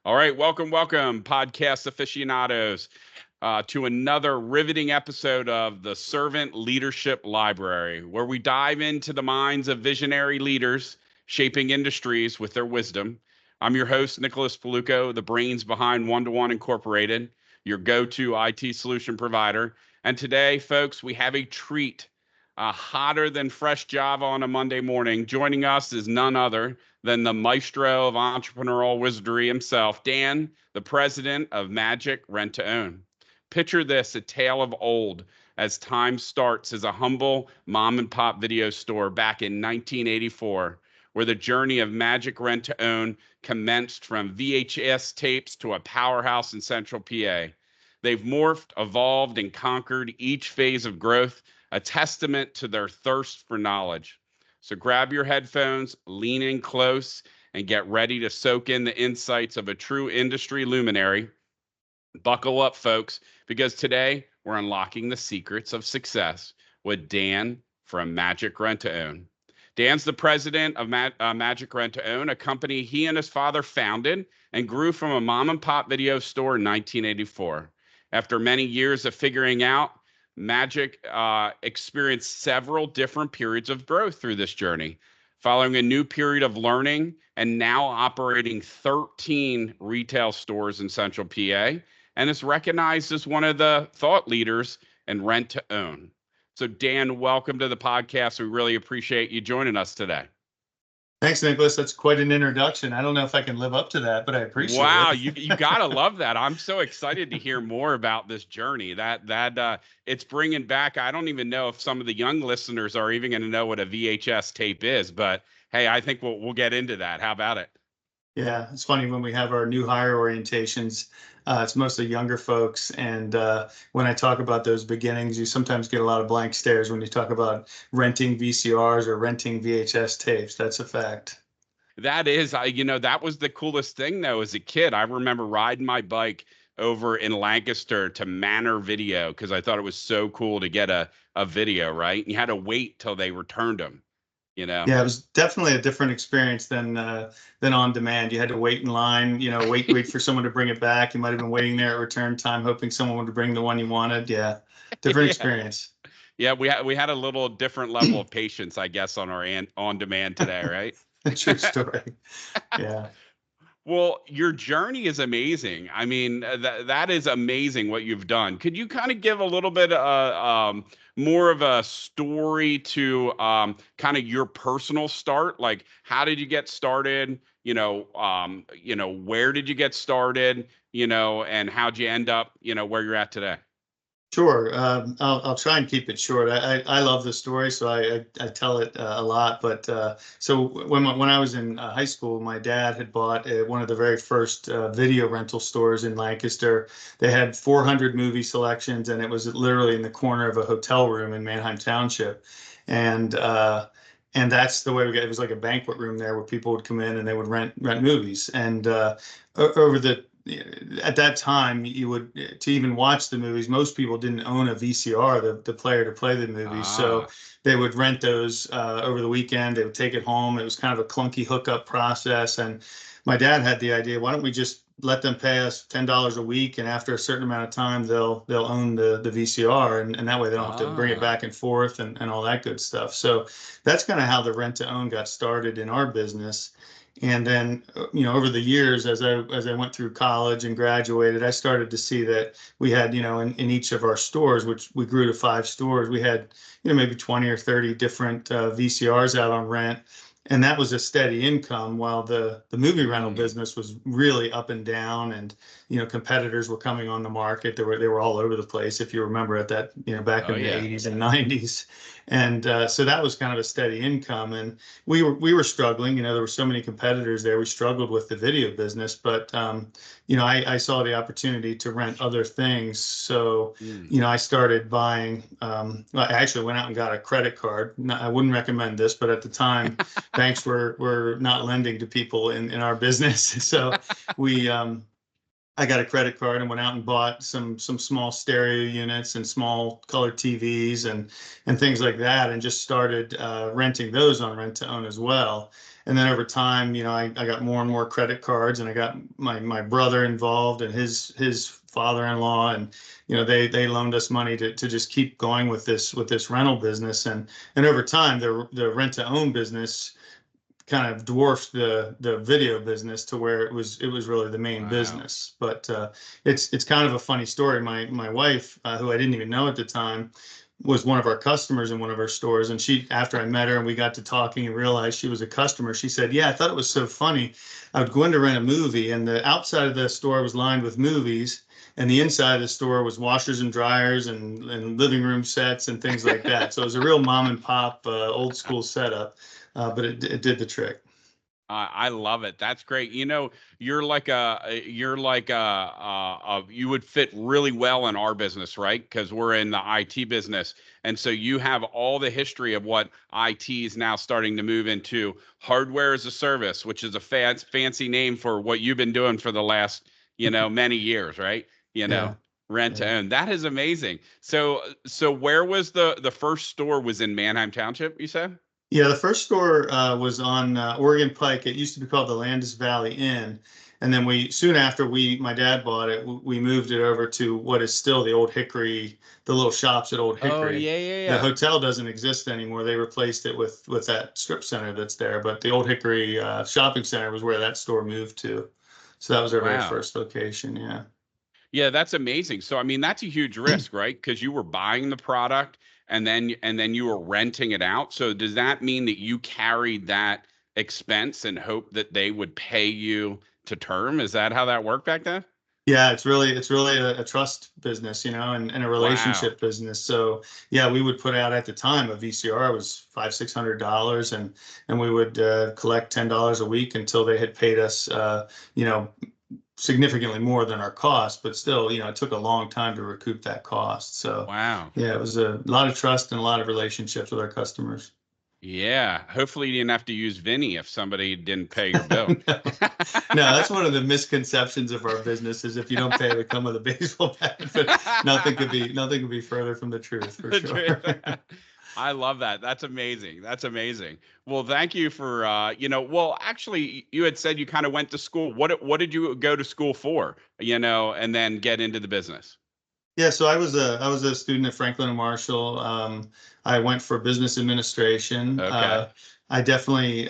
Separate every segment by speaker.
Speaker 1: All right, welcome, podcast aficionados, to another riveting episode of the Servant Leadership Library, where we dive into the minds of visionary leaders shaping industries with their wisdom. I'm your host, Nicholas Paluco, the brains behind One to One Incorporated, your go to IT solution provider. And today, folks, we have a treat. Hotter than fresh Java on a Monday morning. Joining us is none other than the maestro of entrepreneurial wizardry himself, Dan, the president of Majik Rent to Own. Picture this, a tale of old, as time starts as a humble mom and pop video store back in 1984, where the journey of Majik Rent to Own commenced from VHS tapes to a powerhouse in Central PA. They've morphed, evolved, and conquered each phase of growth, a testament to their thirst for knowledge. So grab your headphones, lean in close, and get ready to soak in the insights of a true industry luminary. Buckle up, folks, because today we're unlocking the secrets of success with Dan from Majik Rent to Own. Dan's the president of Majik Rent to Own, a company he and his father founded and grew from a mom and pop video store in 1984. After many years of figuring out, Majik experienced several different periods of growth through this journey, following a new period of learning and now operating 13 retail stores in Central PA, and is recognized as one of the thought leaders in rent to own. So, Dan, welcome to the podcast. We really appreciate you joining us today.
Speaker 2: Thanks, Nicholas. That's quite an introduction. I don't know if I can live up to that, but I appreciate
Speaker 1: Wow,
Speaker 2: it.
Speaker 1: you gotta love that. I'm so excited to hear more about this journey. That it's bringing back. I don't even know if some of the young listeners are even going to know what a VHS tape is, but hey, I think we'll get into that. How about it?
Speaker 2: Yeah, it's funny when we have our new hire orientations, it's mostly younger folks. And when I talk about those beginnings, you sometimes get a lot of blank stares when you talk about renting VCRs or renting VHS tapes. That's a fact.
Speaker 1: That is, that was the coolest thing though. As a kid, I remember riding my bike over in Lancaster to Manor Video because I thought it was so cool to get a video, right? And you had to wait till they returned them, you know?
Speaker 2: Yeah, it was definitely a different experience than on demand. You had to wait in line, wait for someone to bring it back. You might have been waiting there at return time, hoping someone would bring the one you wanted. Yeah, different
Speaker 1: Yeah.
Speaker 2: experience.
Speaker 1: Yeah, we had a little different level of patience, I guess, on our on demand today, right?
Speaker 2: True story. Yeah.
Speaker 1: Well, your journey is amazing. I mean, that is amazing what you've done. Could you kind of give a little bit more of a story to kind of your personal start? Like, how did you get started? Where did you get started? And how'd you end up, where you're at today?
Speaker 2: Sure. I'll try and keep it short. I love the story, so I tell it a lot. But so when I was in high school, my dad had bought one of the very first video rental stores in Lancaster. They had 400 movie selections, and it was literally in the corner of a hotel room in Manheim Township. And and that's the way we got. It was like a banquet room there where people would come in and they would rent movies. And over the at that time, you would to even watch the movies, most people didn't own a VCR, the player to play the movies. So
Speaker 1: Ah,
Speaker 2: they would rent those over the weekend. They would take it home. It was kind of a clunky hookup process. And my dad had the idea, why don't we just let them pay us $10 a week, and after a certain amount of time, they'll own the VCR, and that way they don't have to bring it
Speaker 1: ah,
Speaker 2: back and forth and all that good stuff. So that's kind of how the rent to own got started in our business. And then, over the years, as I went through college and graduated, I started to see that we had, in each of our stores, which we grew to 5 stores, we had, maybe 20 or 30 different VCRs out on rent. And that was a steady income while the movie rental
Speaker 1: mm,
Speaker 2: business was really up and down. And, competitors were coming on the market. They were all over the place, if you remember at that, back
Speaker 1: oh
Speaker 2: in the
Speaker 1: yeah.
Speaker 2: 80s and 90s. And so that was kind of a steady income. And we were struggling. There were so many competitors there. We struggled with the video business, but I saw the opportunity to rent other things. So
Speaker 1: Mm.
Speaker 2: I started buying. I actually went out and got a credit card. I wouldn't recommend this, but at the time, banks were not lending to people in our business. So we I got a credit card and went out and bought some small stereo units and small color TVs and things like that, and just started renting those on rent to own as well. And then over time, I got more and more credit cards, and I got my brother involved and his father-in-law, and they loaned us money to just keep going with this rental business. And over time, the rent to own business kind of dwarfed the video business to where it was really the main
Speaker 1: Wow.
Speaker 2: business. But it's kind of a funny story. My wife, who I didn't even know at the time, was one of our customers in one of our stores. And she, after I met her and we got to talking and realized she was a customer, she said, "Yeah, I thought it was so funny. I would go in to rent a movie, and the outside of the store was lined with movies, and the inside of the store was washers and dryers and living room sets and things like that. So it was a real mom and pop, old school setup, but it did the trick."
Speaker 1: I love it. That's great. You would fit really well in our business, right? Because we're in the IT business. And so you have all the history of what IT is now starting to move into hardware as a service, which is a fancy name for what you've been doing for the last, many years, right? You
Speaker 2: Yeah.
Speaker 1: know, rent to
Speaker 2: Yeah.
Speaker 1: own. That is amazing. So where was the first store was in Manheim Township, you said?
Speaker 2: Yeah, the first store was on Oregon Pike. It used to be called the Landis Valley Inn, and then soon after my dad bought it, we moved it over to what is still the Old Hickory, the little shops at Old
Speaker 1: Oh,
Speaker 2: Hickory.
Speaker 1: yeah, yeah,
Speaker 2: The
Speaker 1: yeah.
Speaker 2: hotel doesn't exist anymore. They replaced it with that strip center that's there, but the Old Hickory shopping center was where that store moved to. So that was our very
Speaker 1: Wow.
Speaker 2: first location. Yeah.
Speaker 1: Yeah, that's amazing. So I mean, that's a huge risk, right? Because you were buying the product and then you were renting it out. So does that mean that you carried that expense and hope that they would pay you to term? Is that how that worked back then?
Speaker 2: Yeah, it's really a trust business, and a
Speaker 1: Wow.
Speaker 2: relationship business. So yeah, we would put out at the time a VCR was $500-600, and we would collect $10 a week until they had paid us, you know, significantly more than our cost. But still, it took a long time to recoup that cost. So
Speaker 1: Wow.
Speaker 2: yeah, it was a lot of trust and a lot of relationships with our customers.
Speaker 1: Yeah. Hopefully you didn't have to use Vinny if somebody didn't pay your bill.
Speaker 2: No, no, that's one of the misconceptions of our business is if you don't pay, they come with a baseball bat. But nothing could be further from the truth for
Speaker 1: The truth.
Speaker 2: sure.
Speaker 1: I love that. That's amazing. That's amazing. Well, thank you for well, actually you had said you kind of went to school. What did you go to school for? And then get into the business.
Speaker 2: Yeah, so I was a student at Franklin and Marshall. I went for business administration.
Speaker 1: Okay.
Speaker 2: I definitely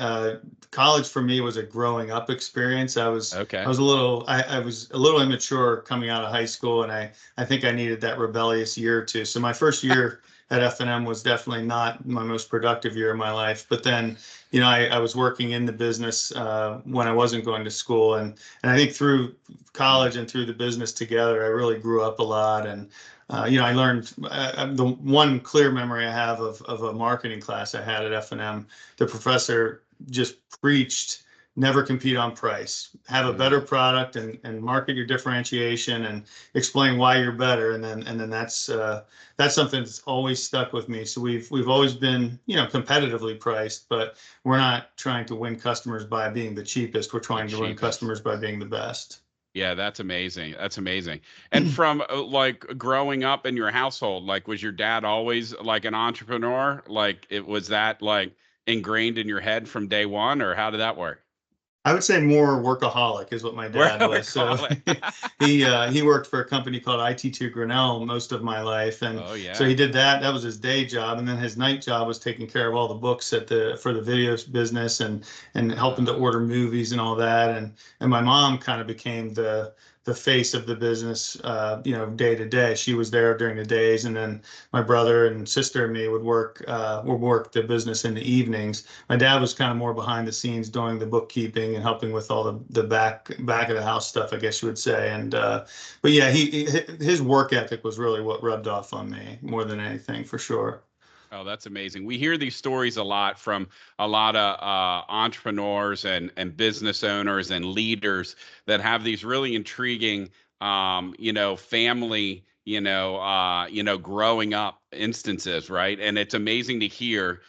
Speaker 2: college for me was a growing up experience. I
Speaker 1: Okay.
Speaker 2: was a little I was a little immature coming out of high school, and I think I needed that rebellious year or two. So my first year at F&M was definitely not my most productive year of my life. But then, I was working in the business when I wasn't going to school, and I think through
Speaker 1: Mm,
Speaker 2: college and through the business together, I really grew up a lot. And I learned the one clear memory I have of a marketing class I had at F&M. The professor just preached never compete on price, have a better
Speaker 1: mm.
Speaker 2: product, and market your differentiation and explain why you're better. And then that's something that's always stuck with me. So we've always been, competitively priced, but we're not trying to win customers by being the cheapest. We're
Speaker 1: The
Speaker 2: trying to win
Speaker 1: cheapest.
Speaker 2: customers by being the best.
Speaker 1: Yeah, that's amazing. That's amazing. And from like growing up in your household, like was your dad always like an entrepreneur? Like it was that like ingrained in your head from day one, or how did that work?
Speaker 2: I would say more workaholic is what my dad
Speaker 1: Whatever
Speaker 2: was. So
Speaker 1: call it.
Speaker 2: he worked for a company called IT2 Grinnell most of my life, and
Speaker 1: Oh
Speaker 2: so he
Speaker 1: yeah.
Speaker 2: did that. That was his day job, and then his night job was taking care of all the books for the video business and helping to
Speaker 1: Uh,
Speaker 2: order movies and all that. And my mom kind of became the face of the business, day to day. She was there during the days, and then my brother and sister and me would work the business in the evenings. My dad was kind of more behind the scenes doing the bookkeeping and helping with all the back of the house stuff, I guess you would say. And but yeah, his work ethic was really what rubbed off on me more than anything, for sure.
Speaker 1: Oh, that's amazing. We hear these stories a lot from a lot of entrepreneurs and business owners and leaders that have these really intriguing, family, growing up instances, right? And it's amazing to hear,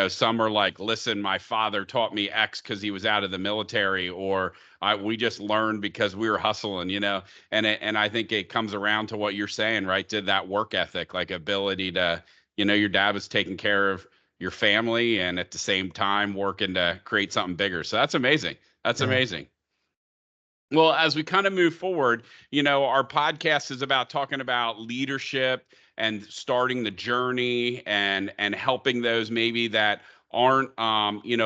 Speaker 1: some are like, listen, my father taught me X because he was out of the military, or we just learned because we were hustling, and I think it comes around to what you're saying, right? Did that work ethic, like ability to your dad was taking care of your family, and at the same time working to create something bigger. So that's amazing. That's
Speaker 2: Yeah.
Speaker 1: amazing. Well, as we kind of move forward, our podcast is about talking about leadership and starting the journey and helping those maybe that aren't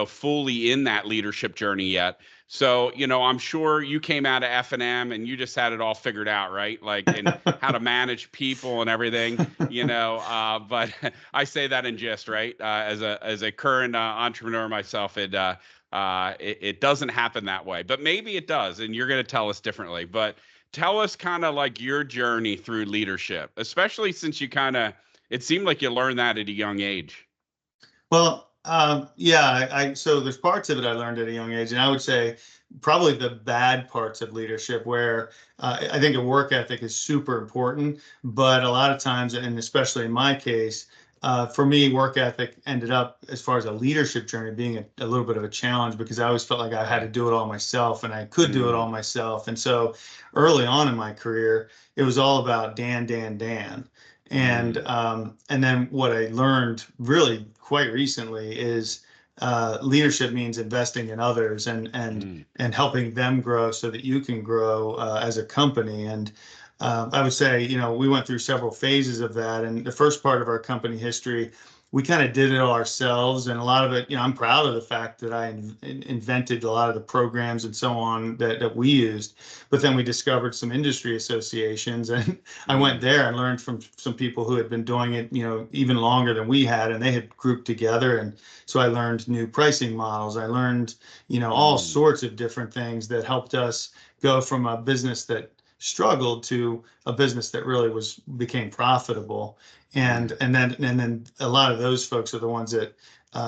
Speaker 1: fully in that leadership journey yet. So, I'm sure you came out of F&M and you just had it all figured out, right? Like in how to manage people and everything, but I say that in jest, right? As a current entrepreneur myself, it doesn't happen that way, but maybe it does, and you're going to tell us differently. But tell us kind of like your journey through leadership, especially since it seemed like you learned that at a young age.
Speaker 2: Well, yeah, so there's parts of it I learned at a young age, and I would say probably the bad parts of leadership where I think a work ethic is super important, but a lot of times, and especially in my case, for me, work ethic ended up, as far as a leadership journey, being a little bit of a challenge because I always felt like I had to do it all myself and I could do it all
Speaker 1: Mm,
Speaker 2: myself. And so early on in my career, it was all about Dan, Dan, Dan.
Speaker 1: mm,
Speaker 2: And then what I learned really quite recently is leadership means investing in others
Speaker 1: mm,
Speaker 2: and helping them grow so that you can grow as a company. And I would say, we went through several phases of that. And the first part of our company history, we kind of did it all ourselves. And a lot of it, I'm proud of the fact that I invented a lot of the programs and so on that we used. But then we discovered some industry associations, and I went
Speaker 1: mm,
Speaker 2: there and learned from some people who had been doing it, even longer than we had, and they had grouped together. And so I learned new pricing models. I learned, all
Speaker 1: mm,
Speaker 2: sorts of different things that helped us go from a business that struggled to a business that really became profitable.
Speaker 1: mm,
Speaker 2: And then a lot of those folks are the ones that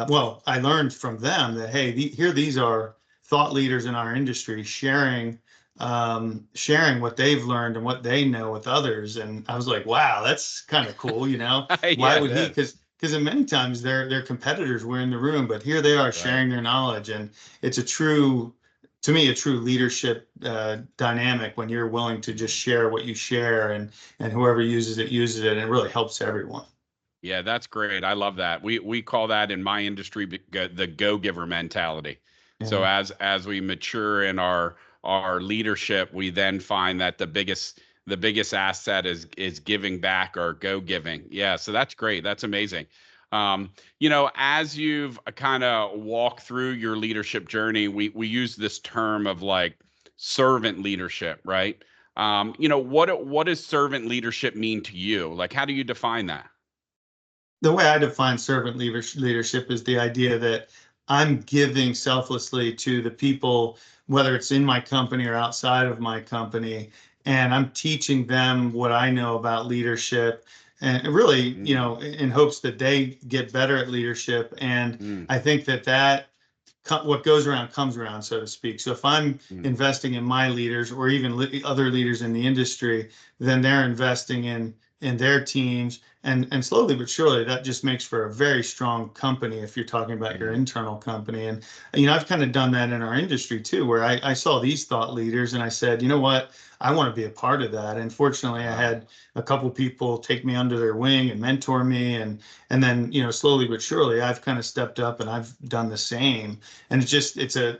Speaker 2: well, I learned from them that, hey, here these are thought leaders in our industry sharing what they've learned and what they know with others. And I was like, wow, that's kind of cool. Why
Speaker 1: yeah, it
Speaker 2: would he?
Speaker 1: is.
Speaker 2: Because many times their competitors were in the room, but here they are
Speaker 1: Right.
Speaker 2: sharing their knowledge. And it's to me, a true leadership dynamic when you're willing to just
Speaker 1: Mm.
Speaker 2: share what you share, and whoever uses it, and it really helps everyone.
Speaker 1: Yeah, that's great. I love that. We call that in my industry the go-giver mentality. So
Speaker 2: Yeah.
Speaker 1: as we mature in our leadership, we then find that the biggest asset is giving back or go giving. Yeah, so that's great. That's amazing. As you've kind of walked through your leadership journey, we use this term of like servant leadership, right? What does servant leadership mean to you? Like, how do you define that?
Speaker 2: The way I define servant leadership is the idea that I'm giving selflessly to the people, whether it's in my company or outside of my company, and I'm teaching them what I know about leadership, and really,
Speaker 1: Mm,
Speaker 2: in hopes that they get better at leadership. And
Speaker 1: mm,
Speaker 2: I think that what goes around comes around, so to speak. So if I'm
Speaker 1: mm,
Speaker 2: investing in my leaders or even other leaders in the industry, then they're investing in their teams, and slowly but surely that just makes for a very strong company if you're talking about your
Speaker 1: mm,
Speaker 2: internal company. And I've kind of done that in our industry too, where I saw these thought leaders and I said, you know what, I want to be a part of that. And fortunately, I
Speaker 1: wow.
Speaker 2: had a couple people take me under their wing and mentor me, and then slowly but surely I've kind of stepped up and I've done the same. And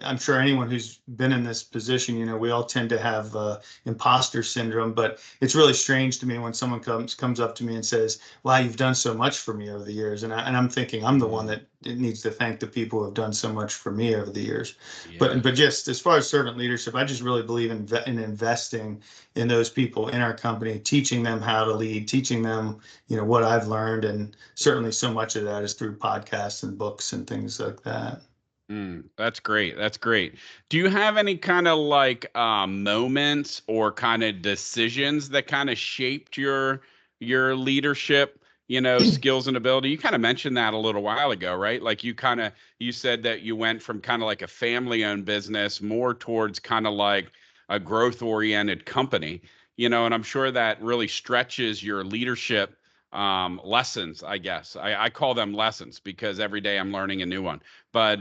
Speaker 2: I'm sure anyone who's been in this position, we all tend to have imposter syndrome, but it's really strange to me when someone comes up to me and says, wow, you've done so much for me over the years. And I'm thinking I'm the one
Speaker 1: Mm,
Speaker 2: that needs to thank the people who have done so much for me over the years. But
Speaker 1: yeah.
Speaker 2: but just as far as servant leadership, I just really believe in investing in those people in our company, teaching them how to lead, teaching them, what I've learned. And certainly so much of that is through podcasts and books and things like that.
Speaker 1: That's great. That's great. Do you have any kind of like moments or kind of decisions that kind of shaped your leadership, skills and ability? You kind of mentioned that a little while ago, right? Like you said that you went from kind of like a family-owned business more towards kind of like a growth-oriented company, and I'm sure that really stretches your leadership lessons, I guess. I call them lessons because every day I'm learning a new one. But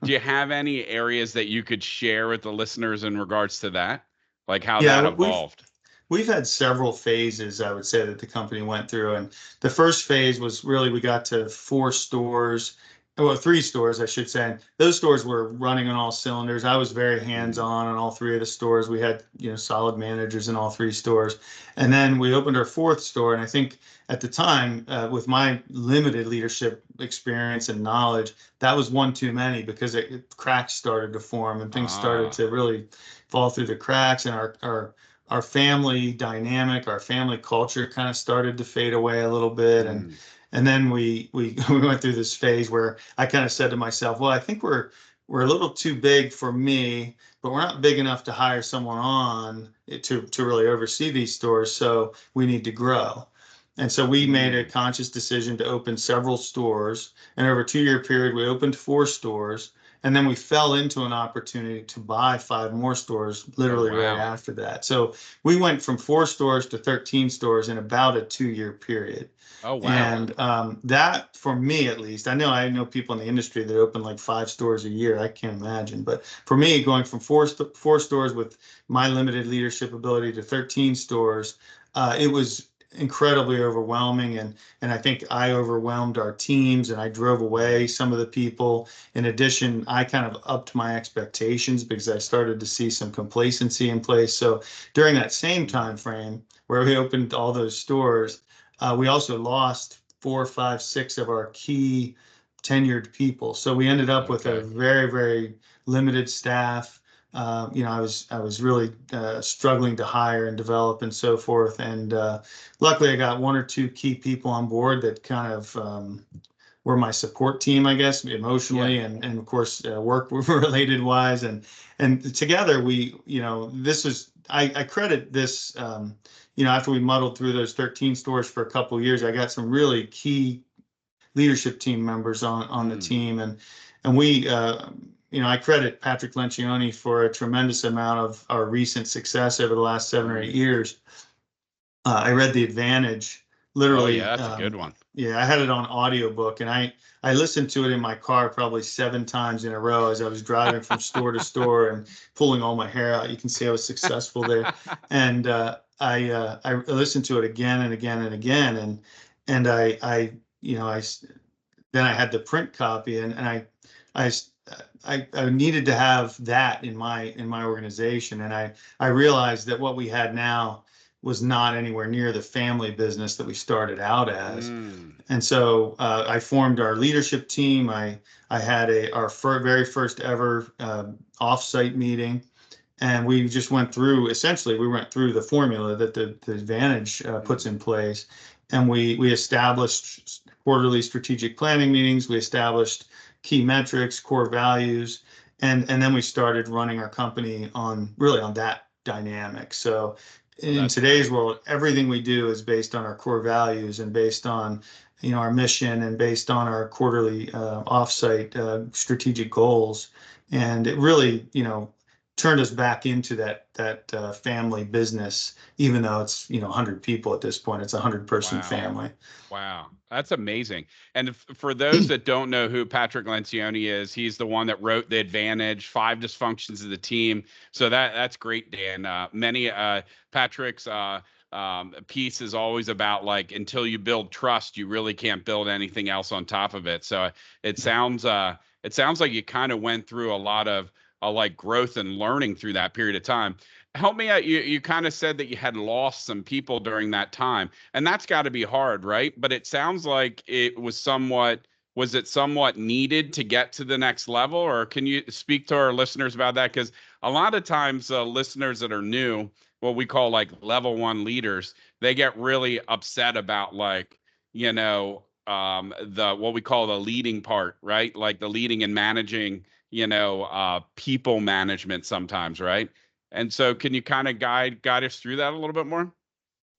Speaker 1: do you have any areas that you could share with the listeners in regards to that? Like how
Speaker 2: Yeah,
Speaker 1: that evolved?
Speaker 2: we've had several phases, I would say, that the company went through. And the first phase was really we got to 4 stores, well, 3 stores, I should say. And those stores were running on all cylinders. I was very
Speaker 1: Mm.
Speaker 2: hands-on all 3 of the stores. We had, solid managers in all 3 stores. And then we opened our 4th store. And I think at the time, with my limited leadership experience and knowledge, that was one too many because cracks started to form and things started
Speaker 1: Ah.
Speaker 2: to really fall through the cracks, and our family dynamic, our family culture kind of started to fade away a little bit.
Speaker 1: Mm.
Speaker 2: And then we went through this phase where I kind of said to myself, well, I think we're a little too big for me, but we're not big enough to hire someone on to really oversee these stores. So we need to grow. And so we made a
Speaker 1: Mm.
Speaker 2: conscious decision to open several stores. And over a 2-year period, we opened 4 stores. And then we fell into an opportunity to buy 5 more stores
Speaker 1: Oh,
Speaker 2: literally right
Speaker 1: wow.
Speaker 2: after that. So we went from 4 stores to 13 stores in about a 2-year period.
Speaker 1: Oh, wow.
Speaker 2: And that, for me at least, I know people in the industry that open like 5 stores a year. I can't imagine. But for me, going from 4 stores with my limited leadership ability to 13 stores, it was incredibly overwhelming. And I think I overwhelmed our teams and I drove away
Speaker 1: Mm.
Speaker 2: some of the people. In addition, I kind of upped my expectations because I started to see some complacency in place. So during that same time
Speaker 1: Mm.
Speaker 2: frame where we opened all those stores, we also lost 4, 5, 6 of our key tenured people. So we ended up with a
Speaker 1: Okay.
Speaker 2: very, very limited staff. I was really struggling to hire and develop and so forth. And luckily, I got 1 or 2 key people on board that kind of were my support team, I guess,
Speaker 1: Yeah.
Speaker 2: emotionally and of course work related wise. And together this was I credit this. After we muddled through those 13 stores for a couple of years, I got some really key leadership team members on the
Speaker 1: Mm.
Speaker 2: team, and we I credit Patrick Lencioni for a tremendous amount of our recent success over the last 7 or 8 years. I read The Advantage
Speaker 1: Oh, yeah,
Speaker 2: literally.
Speaker 1: that's a good one.
Speaker 2: Yeah, I had it on audiobook, and I listened to it in my car probably 7 times in a row as I was driving from store to store and pulling all my hair out. You can see I was successful there. And I listened to it again and again and again, and then I had the print copy, and I I needed to have that in my organization, and I realized that what we had now was not anywhere near the family business that we started out as.
Speaker 1: Mm.
Speaker 2: And so I formed our leadership team. I had our very first ever offsite meeting, and we just went through, essentially we went through the formula that the Advantage puts
Speaker 1: Mm.
Speaker 2: in place, and we established quarterly strategic planning meetings. We established key metrics, core values, and then we started running our company on that dynamic. So
Speaker 1: Oh,
Speaker 2: in
Speaker 1: that's
Speaker 2: today's
Speaker 1: great.
Speaker 2: world, everything we do is based on our core values and based on our mission and based on our quarterly offsite strategic goals. And it really turned us back into that family business, even though it's 100 people at this point. It's a 100-person
Speaker 1: Wow.
Speaker 2: family.
Speaker 1: Wow, that's amazing. And for those that don't know who Patrick Lencioni is, he's the one that wrote The Advantage, Five Dysfunctions of the Team. So that's great, Dan. Many Patrick's piece is always about like until you build trust, you really can't build anything else on top of it. So it sounds it sounds like you kind of went through a lot of like growth and learning through that period of time. Help me out. You kind of said that you had lost some people during that time, and that's got to be hard, right? But it sounds like it was it somewhat needed to get to the next level, or can you speak to our listeners about that? Because a lot of times listeners that are new, what we call like level one leaders, they get really upset about like the what we call the leading part, right? Like the leading and managing, people management sometimes, right? And so can you kind of guide us through that a little bit more?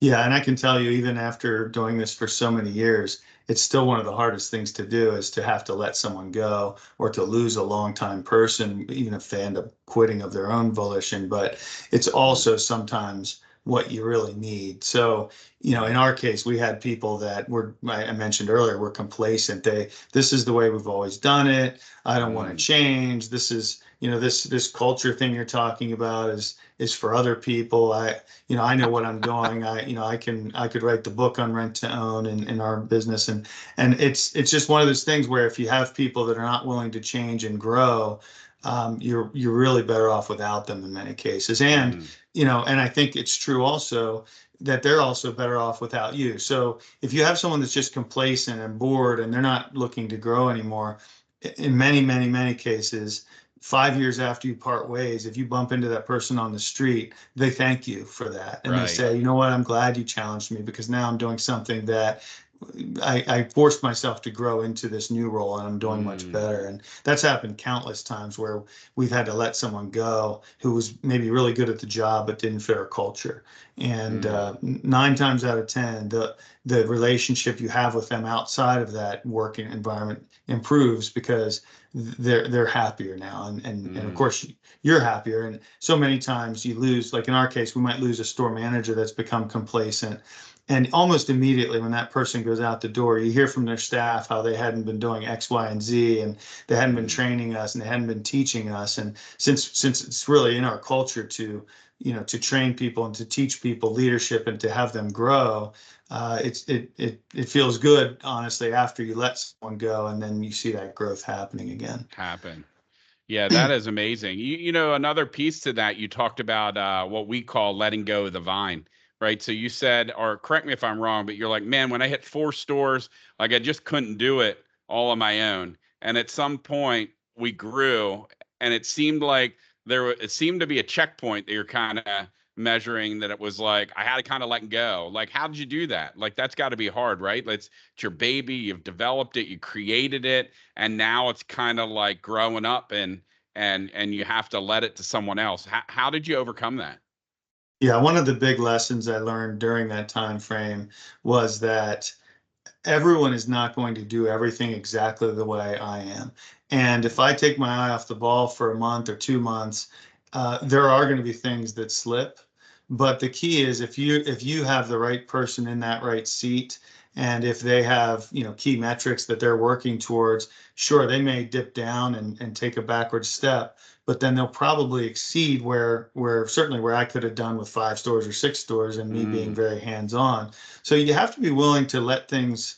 Speaker 2: Yeah, and I can tell you, even after doing this for so many years, it's still one of the hardest things to do is to have to let someone go or to lose a longtime person, even if they end up quitting of their own volition. But it's
Speaker 1: Mm.
Speaker 2: also sometimes what you really need. So, in our case, we had people that I mentioned earlier, were complacent. This is the way we've always done it. I don't want to
Speaker 1: Mm.
Speaker 2: change. This is this culture thing you're talking about is for other people. I know what I'm doing. I could write the book on rent to own in our business, and it's just one of those things where if you have people that are not willing to change and grow, you're really better off without them in many cases. And
Speaker 1: Mm,
Speaker 2: and I think it's true also that they're also better off without you. So if you have someone that's just complacent and bored and they're not looking to grow anymore, in many, many, many cases, 5 years after you part ways, if you bump into that person on the street, they thank you for that. And they
Speaker 1: right.
Speaker 2: say, you know what, I'm glad you challenged me because now I'm doing something that I forced myself to grow into this new role and I'm doing much
Speaker 1: Mm,
Speaker 2: better. And that's happened countless times where we've had to let someone go who was maybe really good at the job but didn't fit our culture. And
Speaker 1: mm,
Speaker 2: 9 times out of 10, the relationship you have with them outside of that working environment improves because they're happier now. And of
Speaker 1: mm,
Speaker 2: course you're happier. And so many times you lose, like in our case, we might lose a store manager that's become complacent, and almost immediately when that person goes out the door, you hear from their staff how they hadn't been doing X, Y, and Z, and they hadn't been
Speaker 1: mm.
Speaker 2: training us, and they hadn't been teaching us. And since it's really in our culture to to train people and to teach people leadership and to have them grow, it feels good, honestly, after you let someone go and then you see that growth happening again.
Speaker 1: Happen. Yeah, that is amazing. Another piece to that, you talked about what we call letting go of the vine, right? So you said, or correct me if I'm wrong, but you're like, man, when I hit 4 stores, like I just couldn't do it all on my own. And at some point we grew, and it seemed like it seemed to be a checkpoint that you're kind of measuring, that it was like I had to kind of let go. Like, how did you do that? Like, that's got to be hard, right? It's your baby, you've developed it, you created it, and now it's kind of like growing up, and you have to let it to someone else. How did you overcome that?
Speaker 2: Yeah, one of the big lessons I learned during that time frame was that everyone is not going to do everything exactly the way I am. And if I take my eye off the ball for a month or 2 months, there are going to be things that slip. But the key is if you have the right person in that right seat, and if they have key metrics that they're working towards, sure they may dip down and take a backward step, but then they'll probably exceed where certainly where I could have done with 5 stores or 6 stores and me being
Speaker 1: Mm,
Speaker 2: very hands on. So you have to be willing to let things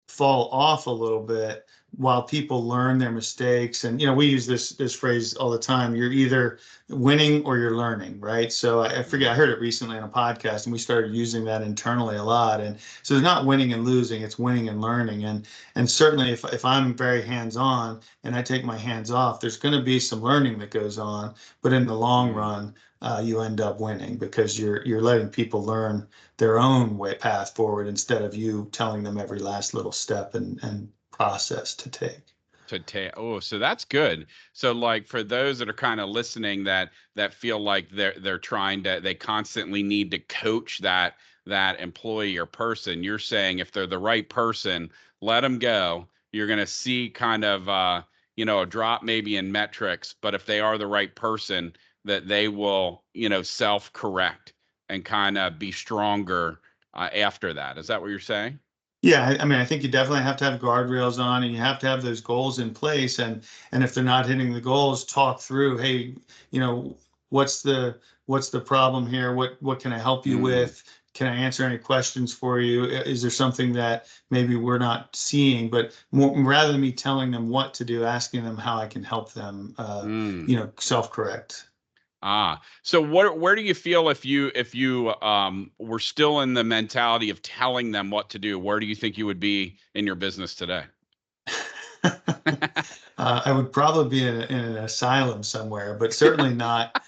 Speaker 2: fall off a little bit while people learn their mistakes. And we use this phrase all the time: you're either winning or you're learning, right? So I forget, I
Speaker 1: mm,
Speaker 2: heard it recently on a podcast and we started using that internally a lot. And so it's not winning and losing, it's winning and learning. And certainly if I'm very hands-on and I take my hands off, there's going to be some learning that goes on, but in the long
Speaker 1: mm.
Speaker 2: run you end up winning because you're letting people learn their own way path forward instead of you telling them every last little step and process to take.
Speaker 1: Oh, so that's good. So like for those that are kind of listening, that feel like they're trying to, they constantly need to coach that employee or person, you're saying if they're the right person, let them go. You're going to see kind of a drop maybe in metrics, but if they are the right person, that they will self correct and kind of be stronger after that. Is that what you're saying?
Speaker 2: Yeah, I mean, I think you definitely have to have guardrails on, and you have to have those goals in place. And if they're not hitting the goals, talk through, hey, you know, what's the problem here? What can I help you
Speaker 1: Mm,
Speaker 2: with? Can I answer any questions for you? Is there something that maybe we're not seeing? But more, rather than me telling them what to do, asking them how I can help them,
Speaker 1: mm.
Speaker 2: self-correct.
Speaker 1: So where do you feel if you were still in the mentality of telling them what to do, where do you think you would be in your business today?
Speaker 2: I would probably be in an asylum somewhere, but certainly not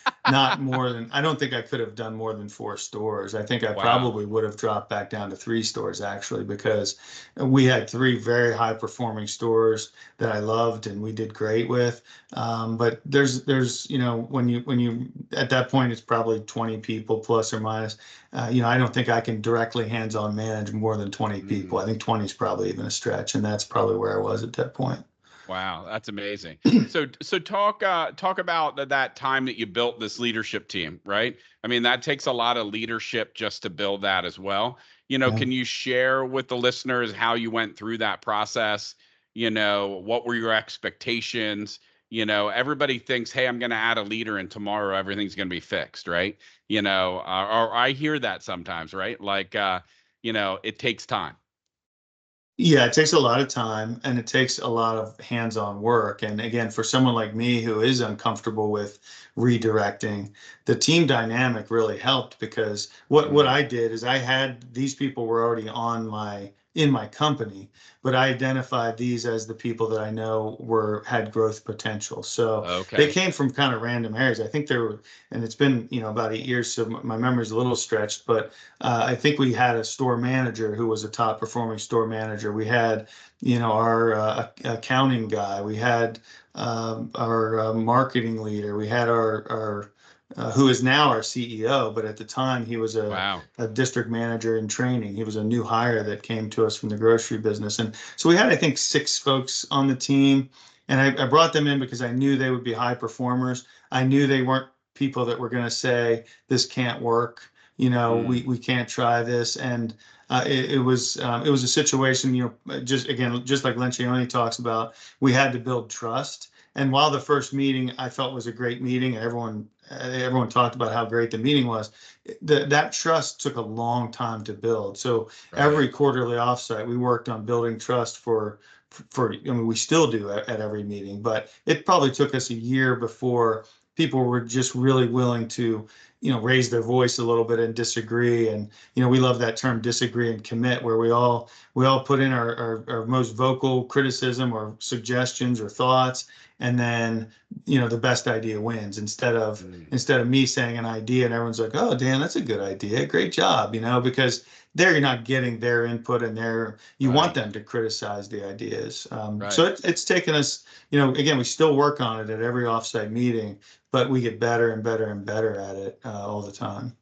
Speaker 2: more than, I don't think I could have done more than 4 stores. I think I
Speaker 1: Wow.
Speaker 2: probably would have dropped back down to 3 stores actually, because we had 3 very high performing stores that I loved and we did great with. But there's when you at that point it's probably 20 people plus or minus. I don't think I can directly hands-on manage more than 20 people.
Speaker 1: Mm.
Speaker 2: I think 20 is probably even a stretch, and that's probably where I was at that point.
Speaker 1: Wow, that's amazing. So talk about that time that you built this leadership team, right? I mean, that takes a lot of leadership just to build that as well.
Speaker 2: Yeah.
Speaker 1: Can you share with the listeners how you went through that process? What were your expectations? Everybody thinks, hey, I'm going to add a leader and tomorrow everything's going to be fixed, right? Or I hear that sometimes, right? Like, it takes time.
Speaker 2: Yeah, it takes a lot of time and it takes a lot of hands-on work. And again, for someone like me who is uncomfortable with redirecting, the team dynamic really helped because what
Speaker 1: Mm,
Speaker 2: I did is I had these people were already in my company, but I identified these as the people that I know were had growth potential. So they
Speaker 1: okay.
Speaker 2: came from kind of random areas. I think there were, and it's been, about 8 years, so my memory's a little stretched, but I think we had a store manager who was a top performing store manager. We had, our accounting guy. We had our marketing leader. We had our who is now our CEO, but at the time he was
Speaker 1: Wow.
Speaker 2: a district manager in training. He was a new hire that came to us from the grocery business. And so we had, I think, 6 folks on the team. And I brought them in because I knew they would be high performers. I knew they weren't people that were going to say, this can't work,
Speaker 1: Mm,
Speaker 2: we can't try this. And it was a situation, just again, just like Lencioni talks about, we had to build trust. And while the first meeting I felt was a great meeting, and everyone talked about how great the meeting was, that trust took a long time to build. So
Speaker 1: right.
Speaker 2: every quarterly offsite, we worked on building trust I mean, we still do at every meeting, but it probably took us a year before people were just really willing to raise their voice a little bit and disagree. And we love that term, disagree and commit, where we all put in our most vocal criticism or suggestions or thoughts, and then the best idea wins,
Speaker 1: Mm,
Speaker 2: instead of me saying an idea and everyone's like, oh, Dan, that's a good idea, great job, because there you're not getting their input, and you want
Speaker 1: right.
Speaker 2: them to criticize the ideas. So
Speaker 1: Right.
Speaker 2: it's taken us, again, we still work on it at every offsite meeting, but we get better and better and better at it all the time.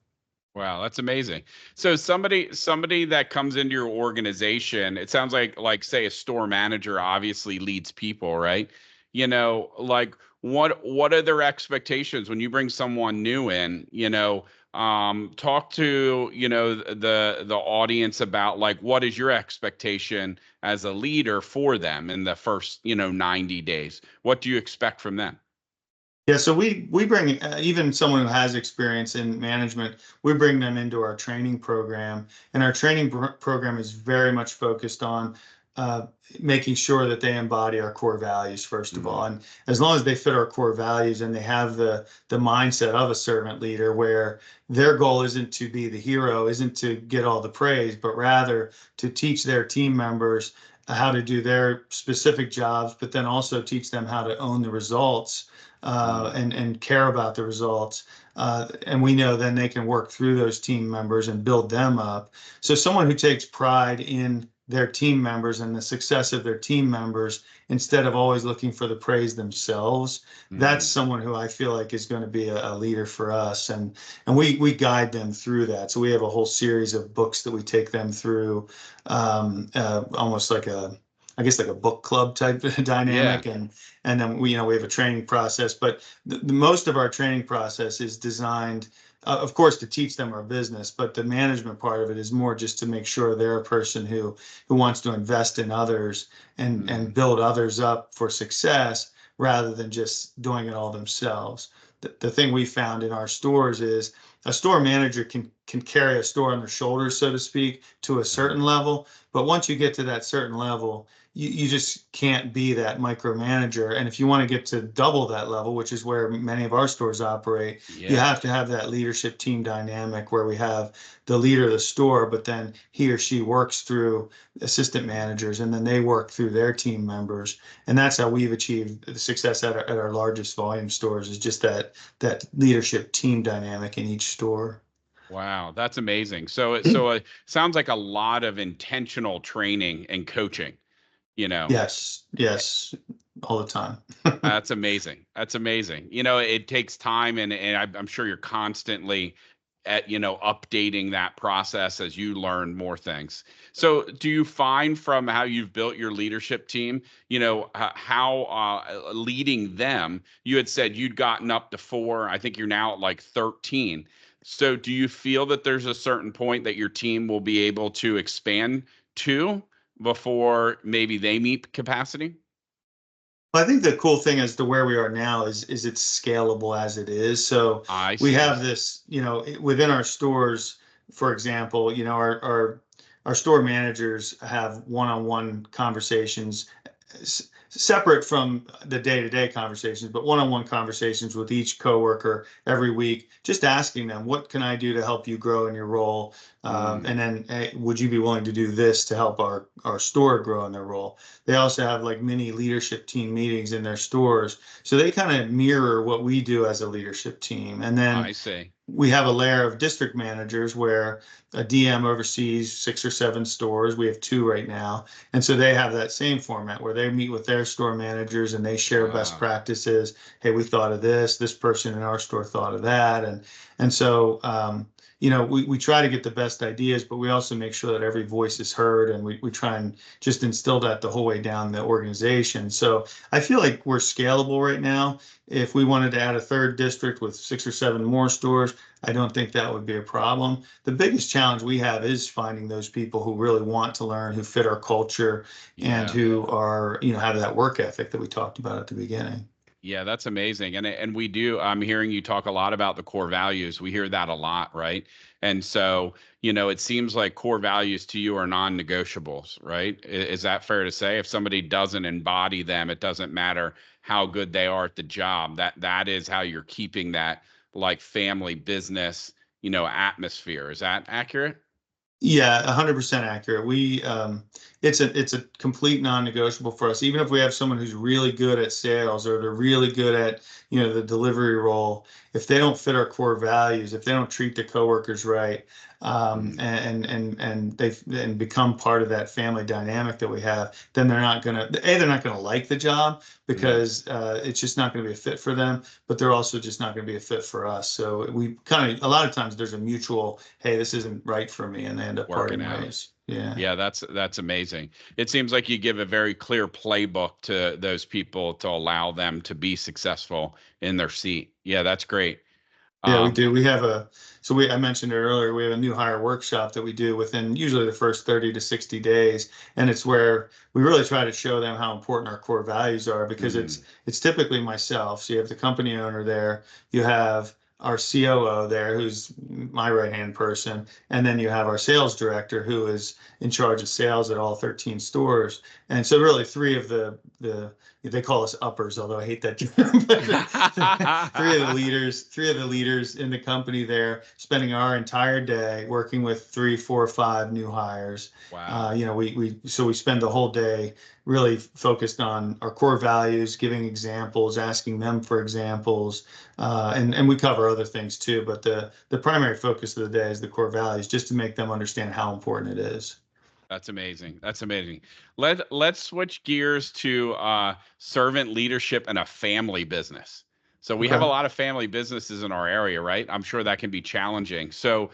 Speaker 1: Wow, that's amazing. So somebody that comes into your organization, it sounds like say a store manager obviously leads people, right? Like what are their expectations when you bring someone new in, talk to, the audience about like what is your expectation as a leader for them in the first, 90 days? What do you expect from them?
Speaker 2: Yeah, so we bring even someone who has experience in management, we bring them into our training program, and our training program is very much focused on uh, making sure that they embody our core values first of all.
Speaker 1: Mm,
Speaker 2: And as long as they fit our core values and they have the mindset of a servant leader, where their goal isn't to be the hero, isn't to get all the praise, but rather to teach their team members how to do their specific jobs, but then also teach them how to own the results
Speaker 1: mm,
Speaker 2: and care about the results. And we know then they can work through those team members and build them up. So someone who takes pride in their team members and the success of their team members instead of always looking for the praise themselves, that's
Speaker 1: mm.
Speaker 2: someone who I feel like is going to be a leader for us. And we guide them through that. So we have a whole series of books that we take them through, almost like I guess like a book club type
Speaker 1: Yeah.
Speaker 2: dynamic. And then we have a training process, but the most of our training process is designed, of course, to teach them our business, but the management part of it is more just to make sure they're a person who wants to invest in others and
Speaker 1: Mm,
Speaker 2: build others up for success rather than just doing it all themselves. The thing we found in our stores is a store manager can carry a store on their shoulders, so to speak, to a
Speaker 1: mm.
Speaker 2: certain level, but once you get to that certain level, you just can't be that micromanager. And if you want to get to double that level, which is where many of our stores operate, you
Speaker 1: Yeah.
Speaker 2: have to have that leadership team dynamic where we have the leader of the store, but then he or she works through assistant managers and then they work through their team members. And that's how we've achieved the success at our largest volume stores, is just that leadership team dynamic in each store.
Speaker 1: Wow, that's amazing. So it sounds like a lot of intentional training and coaching, you know.
Speaker 2: Yes, yes, all the time.
Speaker 1: That's amazing. That's amazing. It takes time and I'm sure you're constantly updating that process as you learn more things. So, do you find from how you've built your leadership team, how leading them, you had said you'd gotten up to 4, I think you're now at like 13. So, do you feel that there's a certain point that your team will be able to expand to before maybe they meet capacity?
Speaker 2: I think the cool thing as to where we are now is it's scalable as it is. So
Speaker 1: I
Speaker 2: we
Speaker 1: see.
Speaker 2: have this, within our stores, for example, our store managers have one-on-one conversations separate from the day-to-day conversations, but one-on-one conversations with each coworker every week, just asking them, what can I do to help you grow in your role?
Speaker 1: Mm,
Speaker 2: And then, hey, would you be willing to do this to help our store grow in their role? They also have like mini leadership team meetings in their stores. So they kind of mirror what we do as a leadership team. And then
Speaker 1: I see.
Speaker 2: we have a layer of district managers where a DM oversees 6 or 7 stores. We have 2 right now. And so they have that same format where they meet with their store managers and they share best
Speaker 1: Wow.
Speaker 2: practices. Hey, we thought of this person in our store thought of that. And so we try to get the best ideas, but we also make sure that every voice is heard, and we try and just instill that the whole way down the organization. So I feel like we're scalable right now. If we wanted to add a third district with 6 or 7 more stores, I don't think that would be a problem. The biggest challenge we have is finding those people who really want to learn, who fit our culture, and
Speaker 1: Yeah.
Speaker 2: who are, have that work ethic that we talked about at the beginning.
Speaker 1: Yeah, that's amazing. And we do, I'm hearing you talk a lot about the core values. We hear that a lot, right? And so, it seems like core values to you are non-negotiables, right? Is that fair to say? If somebody doesn't embody them, it doesn't matter how good they are at the job. That is how you're keeping that like family business, atmosphere. Is that accurate?
Speaker 2: Yeah, 100% accurate. It's a complete non-negotiable for us. Even if we have someone who's really good at sales or they're really good at, the delivery role, if they don't fit our core values, if they don't treat the coworkers right,
Speaker 1: Mm,
Speaker 2: and they and become part of that family dynamic that we have, then they're not gonna like the job
Speaker 1: mm.
Speaker 2: because it's just not gonna be a fit for them, but they're also just not gonna be a fit for us. So we kind of a lot of times there's a mutual, hey, this isn't right for me, and they end up
Speaker 1: Working
Speaker 2: parting
Speaker 1: out.
Speaker 2: ways. Yeah.
Speaker 1: Yeah, that's amazing. It seems like you give a very clear playbook to those people to allow them to be successful in their seat. Yeah, that's great.
Speaker 2: Yeah, we
Speaker 1: Um,
Speaker 2: do. I mentioned it earlier, we have a new hire workshop that we do within usually the first 30 to 60 days. And it's where we really try to show them how important our core values are, because it's
Speaker 1: mm,
Speaker 2: it's typically myself. So you have the company owner there, you have our COO there, who's my right-hand person, and then you have our sales director who is in charge of sales at all 13 stores. And so really three of the they call us uppers, although I hate that term, but three of the leaders in the company there, spending our entire day working with 3, 4, 5 new hires.
Speaker 1: wow,
Speaker 2: We spend the whole day really focused on our core values, giving examples, asking them for examples, and we cover other things too. But the primary focus of the day is the core values, just to make them understand how important it is.
Speaker 1: that's amazing. That's amazing. Let's switch gears to servant leadership and a family business. So we have a
Speaker 2: Okay.
Speaker 1: lot of family businesses in our area, right? I'm sure that can be challenging. So,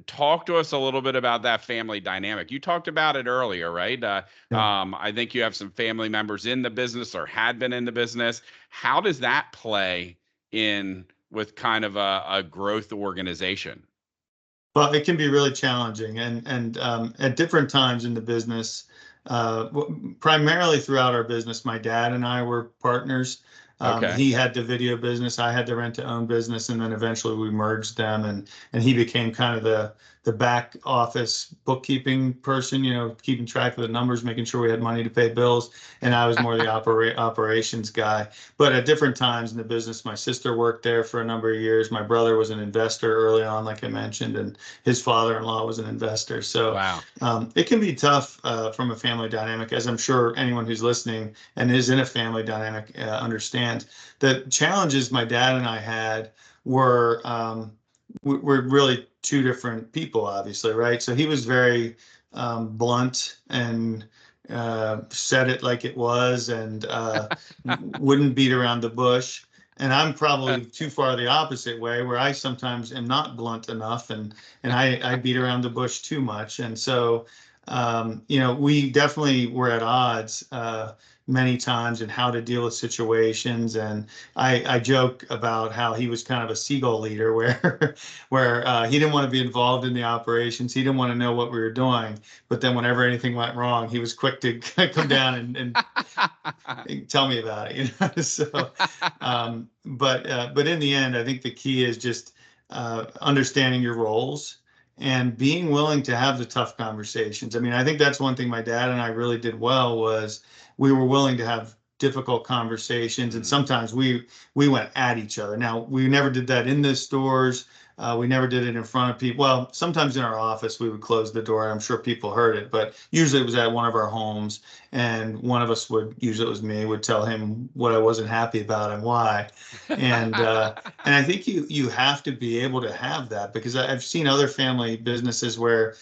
Speaker 1: talk to us a little bit about that family dynamic. You talked about it earlier, right?
Speaker 2: Yeah.
Speaker 1: I think you have some family members in the business or had been in the business. How does that play in with kind of a growth organization?
Speaker 2: Well, it can be really challenging, and at different times in the business, primarily throughout our business, my dad and I were partners.
Speaker 1: Okay.
Speaker 2: He had the video business, I had the rent-to-own business, and then eventually we merged them, and he became kind of the back office bookkeeping person, keeping track of the numbers, making sure we had money to pay bills, and I was more the operations guy. But at different times in the business, my sister worked there for a number of years. My brother was an investor early on, like I mentioned, and his father-in-law was an investor. So
Speaker 1: Wow.
Speaker 2: it can be tough from a family dynamic, as I'm sure anyone who's listening and is in a family dynamic understands. The challenges my dad and I had were really two different people, obviously, right? So he was very blunt and said it like it was, and wouldn't beat around the bush. And I'm probably too far the opposite way, where I sometimes am not blunt enough, and I beat around the bush too much. And so We definitely were at odds many times in how to deal with situations. And I joke about how he was kind of a seagull leader where he didn't want to be involved in the operations. He didn't want to know what we were doing. But then whenever anything went wrong, he was quick to come down and tell me about it. So, but in the end, I think the key is just understanding your roles and being willing to have the tough conversations. I mean, I think that's one thing my dad and I really did well was we were willing to have difficult conversations, and sometimes we went at each other. Now, we never did that in the stores. We never did it in front of people. Well, sometimes in our office we would close the door. I'm sure people heard it, but usually it was at one of our homes, and one of us would, usually it was me, would tell him what I wasn't happy about and why. And I think you have to be able to have that, because I've seen other family businesses where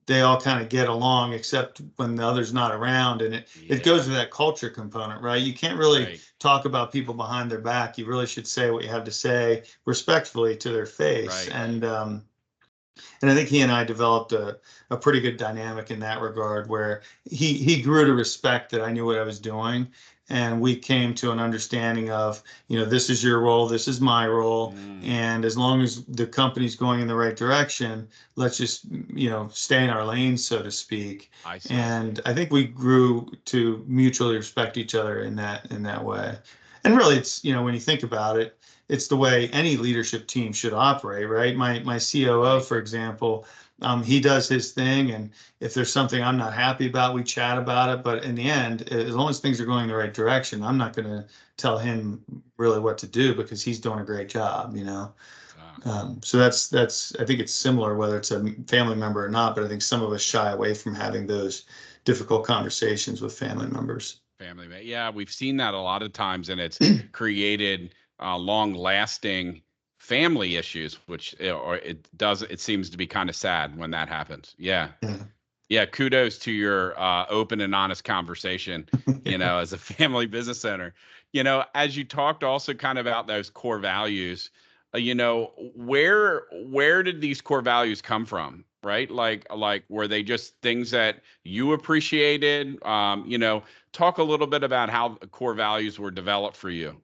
Speaker 2: they all kind of get along except when the other's not around, and it goes to that culture component, right? You can't really talk about people behind their back. You really should say what you have to say respectfully to their face. And I think he and I developed a pretty good dynamic in that regard, where he grew to respect that I knew what I was doing. And we came to an understanding of, this is your role, this is my role. And as long as the company's going in the right direction, let's just, stay in our lanes, so to speak. And I think we grew to mutually respect each other in that way. And really, it's, when you think about it, it's the way any leadership team should operate, right? My COO, for example, he does his thing, and if there's something I'm not happy about, we chat about it. But in the end, as long as things are going in the right direction, I'm not going to tell him really what to do, because he's doing a great job, So that's I think it's similar whether it's a family member or not, but I think some of us shy away from having those difficult conversations with family members.
Speaker 1: Yeah, we've seen that a lot of times, and it's created long-lasting family issues, which it seems to be kind of sad when that happens. Yeah. Kudos to your open and honest conversation, as a family business owner. As you talked also kind of about those core values, where did these core values come from? Right? Like were they just things that you appreciated? Talk a little bit about how core values were developed for you.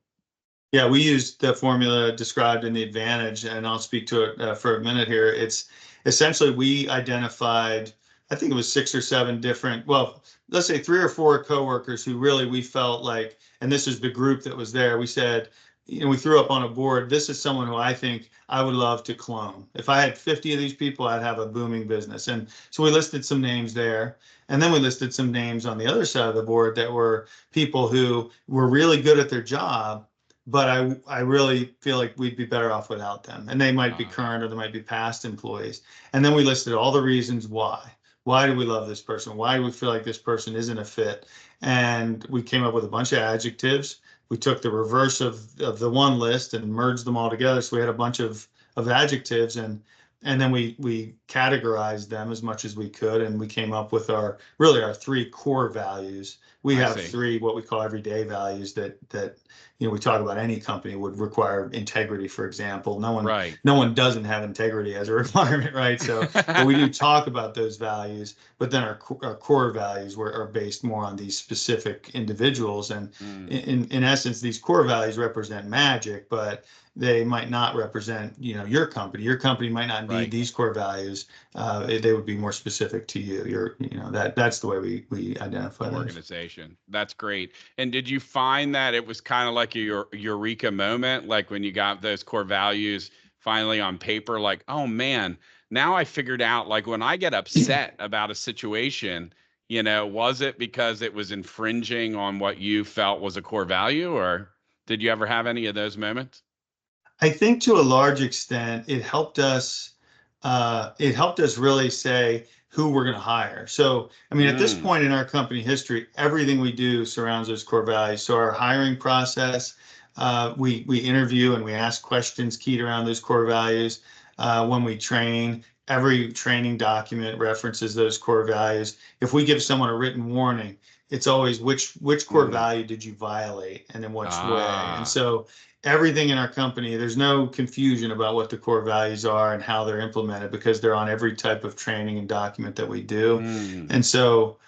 Speaker 2: Yeah, we used the formula described in the Advantage, and I'll speak to it for a minute here. It's essentially, we identified, I think it was 6 or 7 different, well, let's say 3 or 4 coworkers who really we felt like, and this is the group that was there, we said, we threw up on a board, this is someone who I think I would love to clone. If I had 50 of these people, I'd have a booming business. And so we listed some names there. And then we listed some names on the other side of the board that were people who were really good at their job, but I really feel like we'd be better off without them. And they might be current or they might be past employees. And then we listed all the reasons why. Why do we love this person? Why do we feel like this person isn't a fit? And we came up with a bunch of adjectives. We took the reverse of the one list and merged them all together. So we had a bunch of adjectives, and then we categorized them as much as we could, and we came up with our 3 core values. We have 3 what we call everyday values that we talk about. Any company would require integrity, for example. No one doesn't have integrity as a requirement, right? So but we do talk about those values, but then our core values are based more on these specific individuals. And in essence, these core values represent Majik, but they might not represent, your company. Your company might not need these core values. They would be more specific to you. That's the way we identify
Speaker 1: the organization. That's great. And did you find that it was kind of like a eureka moment, like when you got those core values finally on paper, like, oh man, now I figured out, like, when I get upset about a situation, was it because it was infringing on what you felt was a core value, or did you ever have any of those moments?
Speaker 2: I think to a large extent, it helped us really say who we're going to hire. So, I mean, at this point in our company history, everything we do surrounds those core values. So our hiring process, we interview and we ask questions keyed around those core values. When we train, every training document references those core values. If we give someone a written warning, It's always which core
Speaker 1: Mm.
Speaker 2: value did you violate and in which way. And
Speaker 1: Ah.
Speaker 2: so everything in our company, there's no confusion about what the core values are and how they're implemented because they're on every type of training and document that we do.
Speaker 1: Mm.
Speaker 2: And so,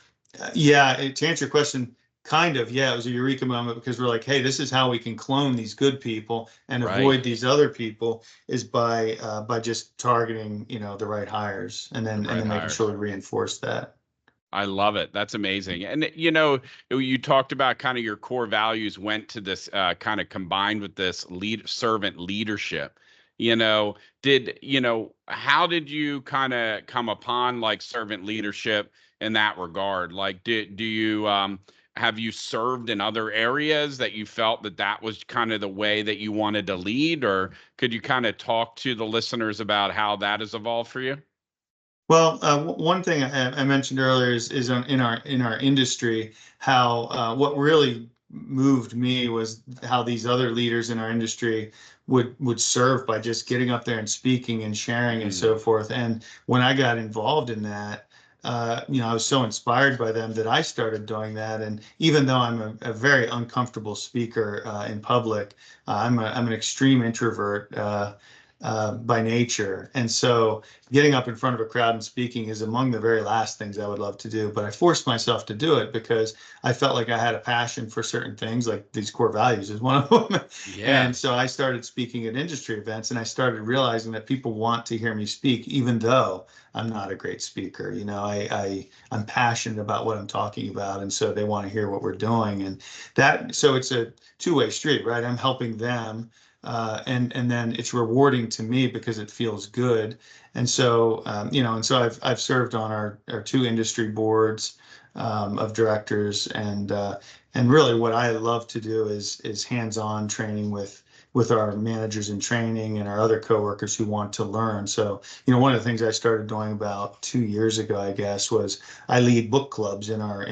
Speaker 2: yeah, to answer your question, kind of, yeah, it was a eureka moment because we're like, hey, this is how we can clone these good people and
Speaker 1: Right.
Speaker 2: avoid these other people is by just targeting, the right hires
Speaker 1: The
Speaker 2: and
Speaker 1: right
Speaker 2: then making sure
Speaker 1: hires.
Speaker 2: we reinforce that.
Speaker 1: I love it. That's amazing. And you talked about kind of your core values went to this kind of combined with this servant leadership. How did you kind of come upon like servant leadership in that regard? Like, do you have you served in other areas that you felt that was kind of the way that you wanted to lead, or could you kind of talk to the listeners about how that has evolved for you?
Speaker 2: Well, one thing I mentioned earlier is in our industry how what really moved me was how these other leaders in our industry would serve by just getting up there and speaking and sharing and
Speaker 1: Mm.
Speaker 2: so forth. And when I got involved in that, I was so inspired by them that I started doing that. And even though I'm a very uncomfortable speaker in public, I'm an extreme introvert. By nature. And so getting up in front of a crowd and speaking is among the very last things I would love to do. But I forced myself to do it because I felt like I had a passion for certain things, like these core values is one of them.
Speaker 1: Yeah.
Speaker 2: And so I started speaking at industry events and I started realizing that people want to hear me speak, even though I'm not a great speaker. I'm passionate about what I'm talking about. And so they want to hear what we're doing. So it's a two-way street, right? I'm helping them and then it's rewarding to me because it feels good. And so I've served on our two industry boards of directors, and really what I love to do is hands-on training with our managers in training and our other coworkers who want to learn. So, one of the things I started doing about 2 years ago, I guess, was I lead book clubs in our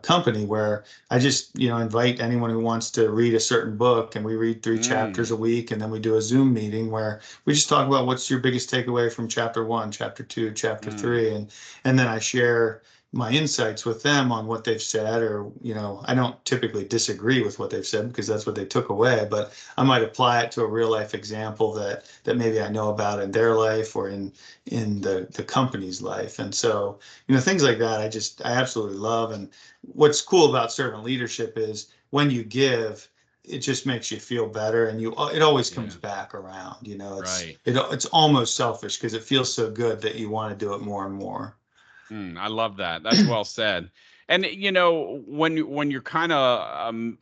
Speaker 2: company where I just invite anyone who wants to read a certain book and we read three chapters
Speaker 1: Mm.
Speaker 2: a week and then we do a Zoom meeting where we just talk about what's your biggest takeaway from chapter one, chapter two, chapter
Speaker 1: Mm.
Speaker 2: three, and then I share my insights with them on what they've said, or I don't typically disagree with what they've said because that's what they took away, but I might apply it to a real life example that maybe I know about in their life or in the company's life. And so things like that I absolutely love. And what's cool about servant leadership is when you give, it just makes you feel better, and it always comes
Speaker 1: Yeah.
Speaker 2: back around.
Speaker 1: Right.
Speaker 2: It's almost selfish because it feels so good that you want to do it more and more.
Speaker 1: I love that. That's well said. And when you're kind of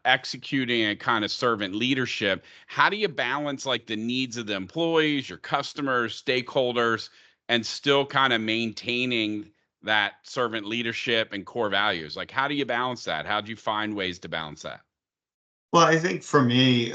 Speaker 1: executing a kind of servant leadership, how do you balance like the needs of the employees, your customers, stakeholders, and still kind of maintaining that servant leadership and core values? Like, how do you balance that? How do you find ways to balance that?
Speaker 2: Well, I think for me,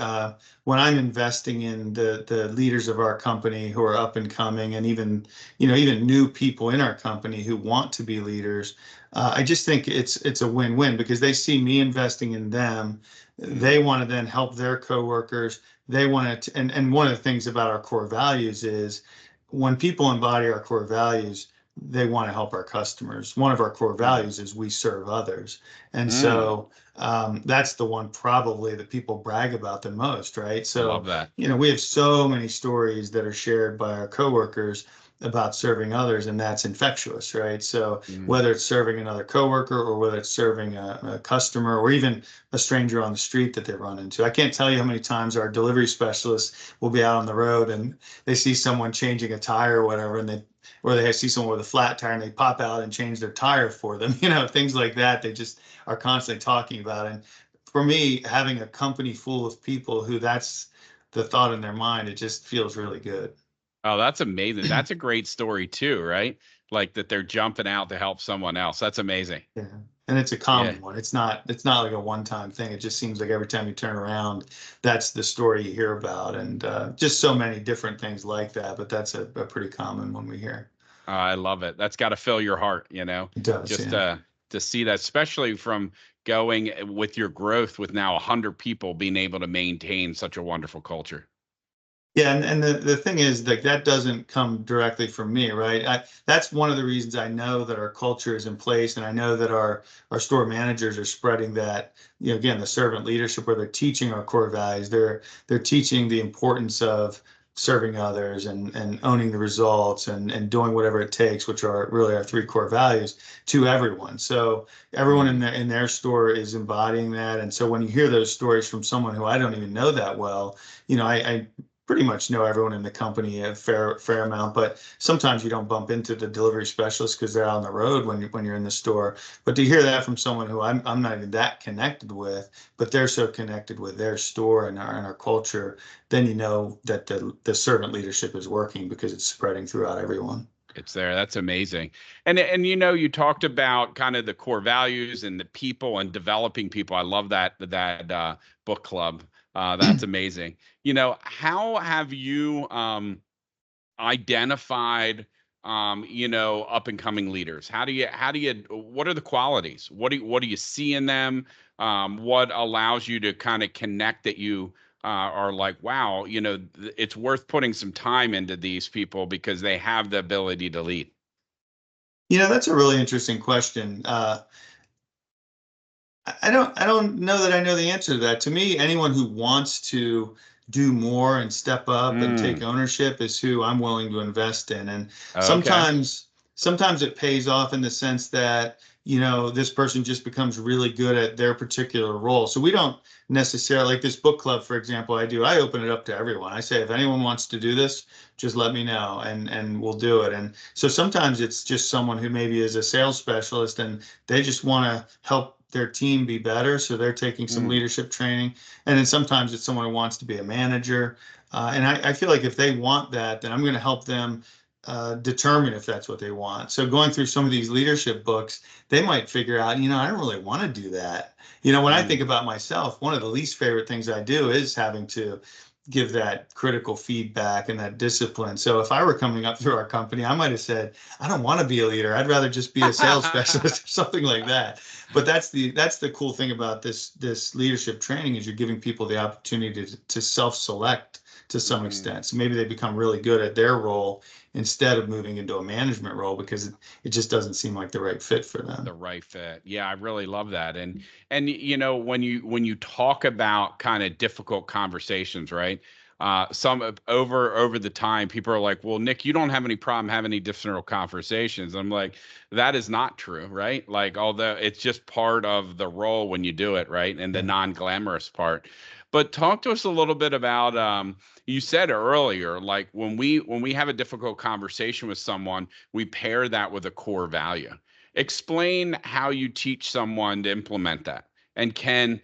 Speaker 2: when I'm investing in the leaders of our company who are up and coming, and even new people in our company who want to be leaders, I just think it's a win-win because they see me investing in them. They
Speaker 1: Mm.
Speaker 2: want to then help their coworkers. They want to, and one of the things about our core values is when people embody our core values, they want to help our customers. One of our core
Speaker 1: Mm.
Speaker 2: values is we serve others, and
Speaker 1: Mm.
Speaker 2: so that's the one probably that people brag about the most, right?
Speaker 1: I love
Speaker 2: So,
Speaker 1: that.
Speaker 2: we have so many stories that are shared by our coworkers about serving others, and that's infectious, right? So,
Speaker 1: Mm.
Speaker 2: whether it's serving another coworker or whether it's serving a customer or even a stranger on the street that they run into. I can't tell you how many times our delivery specialists will be out on the road and they see someone changing a tire or whatever, or they see someone with a flat tire and they pop out and change their tire for them, things like that. They just are constantly talking about. And for me, having a company full of people who that's the thought in their mind, it just feels really good.
Speaker 1: Oh, that's amazing. That's a great story too, right? Like that they're jumping out to help someone else. That's amazing.
Speaker 2: Yeah. And it's a
Speaker 1: Yeah.
Speaker 2: common one. It's not like a one-time thing. It just seems like every time you turn around, that's the story you hear about. And just so many different things like that. But that's a pretty common one we hear.
Speaker 1: I love it. That's got to fill your heart,
Speaker 2: It does,
Speaker 1: just
Speaker 2: yeah.
Speaker 1: to see that, especially from going with your growth with now 100 people being able to maintain such a wonderful culture.
Speaker 2: Yeah, and the thing is, like, that doesn't come directly from me, right? That's one of the reasons I know that our culture is in place, and I know that our store managers are spreading that, again, the servant leadership, where they're teaching our core values. They're teaching the importance of serving others and owning the results and doing whatever it takes, which are really our three core values, to everyone. So everyone
Speaker 1: Mm.
Speaker 2: in their store is embodying that. And so when you hear those stories from someone who I don't even know that well, I pretty much know everyone in the company a fair amount, but sometimes you don't bump into the delivery specialist because they're on the road when you're in the store. But to hear that from someone who I'm not even that connected with, but they're so connected with their store and our culture, then you know that the servant leadership is working because it's spreading throughout everyone.
Speaker 1: It's there. That's amazing. And you talked about kind of the core values and the people and developing people. I love that book club. That's amazing. How have you identified up and coming leaders? How do you what are the qualities? What do you see in them? What allows you to kind of connect that you are like, wow, it's worth putting some time into these people because they have the ability to lead.
Speaker 2: That's a really interesting question. I don't know that I know the answer to that. To me, anyone who wants to do more and step up and take
Speaker 1: Mm,
Speaker 2: ownership is who I'm willing to invest in. And
Speaker 1: okay.
Speaker 2: sometimes it pays off in the sense that, this person just becomes really good at their particular role. So we don't necessarily, like this book club, for example, I open it up to everyone. I say, if anyone wants to do this, just let me know and we'll do it. And so sometimes it's just someone who maybe is a sales specialist and they just want to help their team be better. So they're taking some
Speaker 1: Mm,
Speaker 2: leadership training. And then sometimes it's someone who wants to be a manager. And I feel like if they want that, then I'm going to help them determine if that's what they want. So going through some of these leadership books, they might figure out, I don't really want to do that. When I think
Speaker 1: mm.
Speaker 2: about myself, one of the least favorite things I do is having to give that critical feedback and that discipline. So if I were coming up through our company, I might have said, I don't want to be a leader. I'd rather just be a sales specialist or something like that. But that's the cool thing about this leadership training is you're giving people the opportunity to self-select to some
Speaker 1: Mhm.
Speaker 2: extent. So maybe they become really good at their role instead of moving into a management role because it just doesn't seem like the right fit for
Speaker 1: The
Speaker 2: them.
Speaker 1: right fit. Yeah, I really love that. And when you talk about kind of difficult conversations, right? Some over the time, people are like, "Well, Nick, you don't have any problem having any difficult conversations." I'm like, that is not true, right? Like, although it's just part of the role when you do it, right? And the
Speaker 2: Yeah.
Speaker 1: non-glamorous part. But talk to us a little bit about you said earlier, like when we have a difficult conversation with someone, we pair that with a core value. Explain how you teach someone to implement that. And can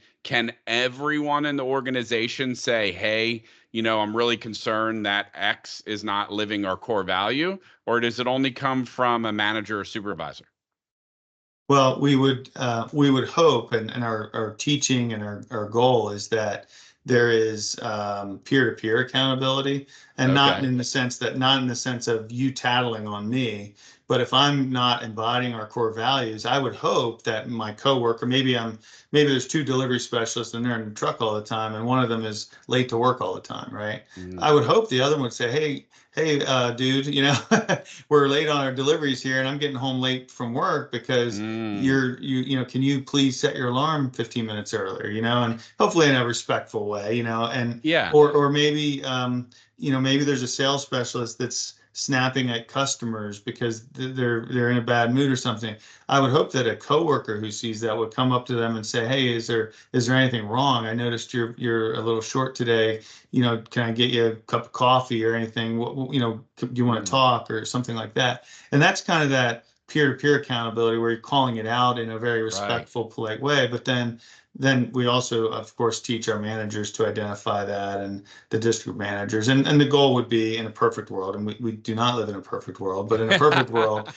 Speaker 1: everyone in the organization say, "Hey, I'm really concerned that X is not living our core value," or does it only come from a manager or supervisor?
Speaker 2: Well, we would hope, and our teaching and our goal is that there is peer-to-peer accountability, and
Speaker 1: Okay.
Speaker 2: not in the sense of you tattling on me, but if I'm not embodying our core values, I would hope that my coworker, maybe there's two delivery specialists and they're in the truck all the time, and one of them is late to work all the time, right? I
Speaker 1: Mm,
Speaker 2: would hope the other one would say, hey, dude, we're late on our deliveries here, and I'm getting home late from work because
Speaker 1: mm,
Speaker 2: can you please set your alarm 15 minutes earlier, and hopefully in a respectful way, and
Speaker 1: yeah.
Speaker 2: or maybe maybe there's a sales specialist that's snapping at customers because they're in a bad mood or something. I would hope that a coworker who sees that would come up to them and say, hey, is there anything wrong? I noticed you're a little short today. Can I get you a cup of coffee or anything? Do you want to
Speaker 1: Mm,
Speaker 2: talk or something like that? And that's kind of that peer-to-peer accountability where you're calling it out in a very
Speaker 1: right.
Speaker 2: respectful, polite way. But then we also, of course, teach our managers to identify that and the district managers. And the goal would be in a perfect world, and we do not live in a perfect world, but in a perfect world,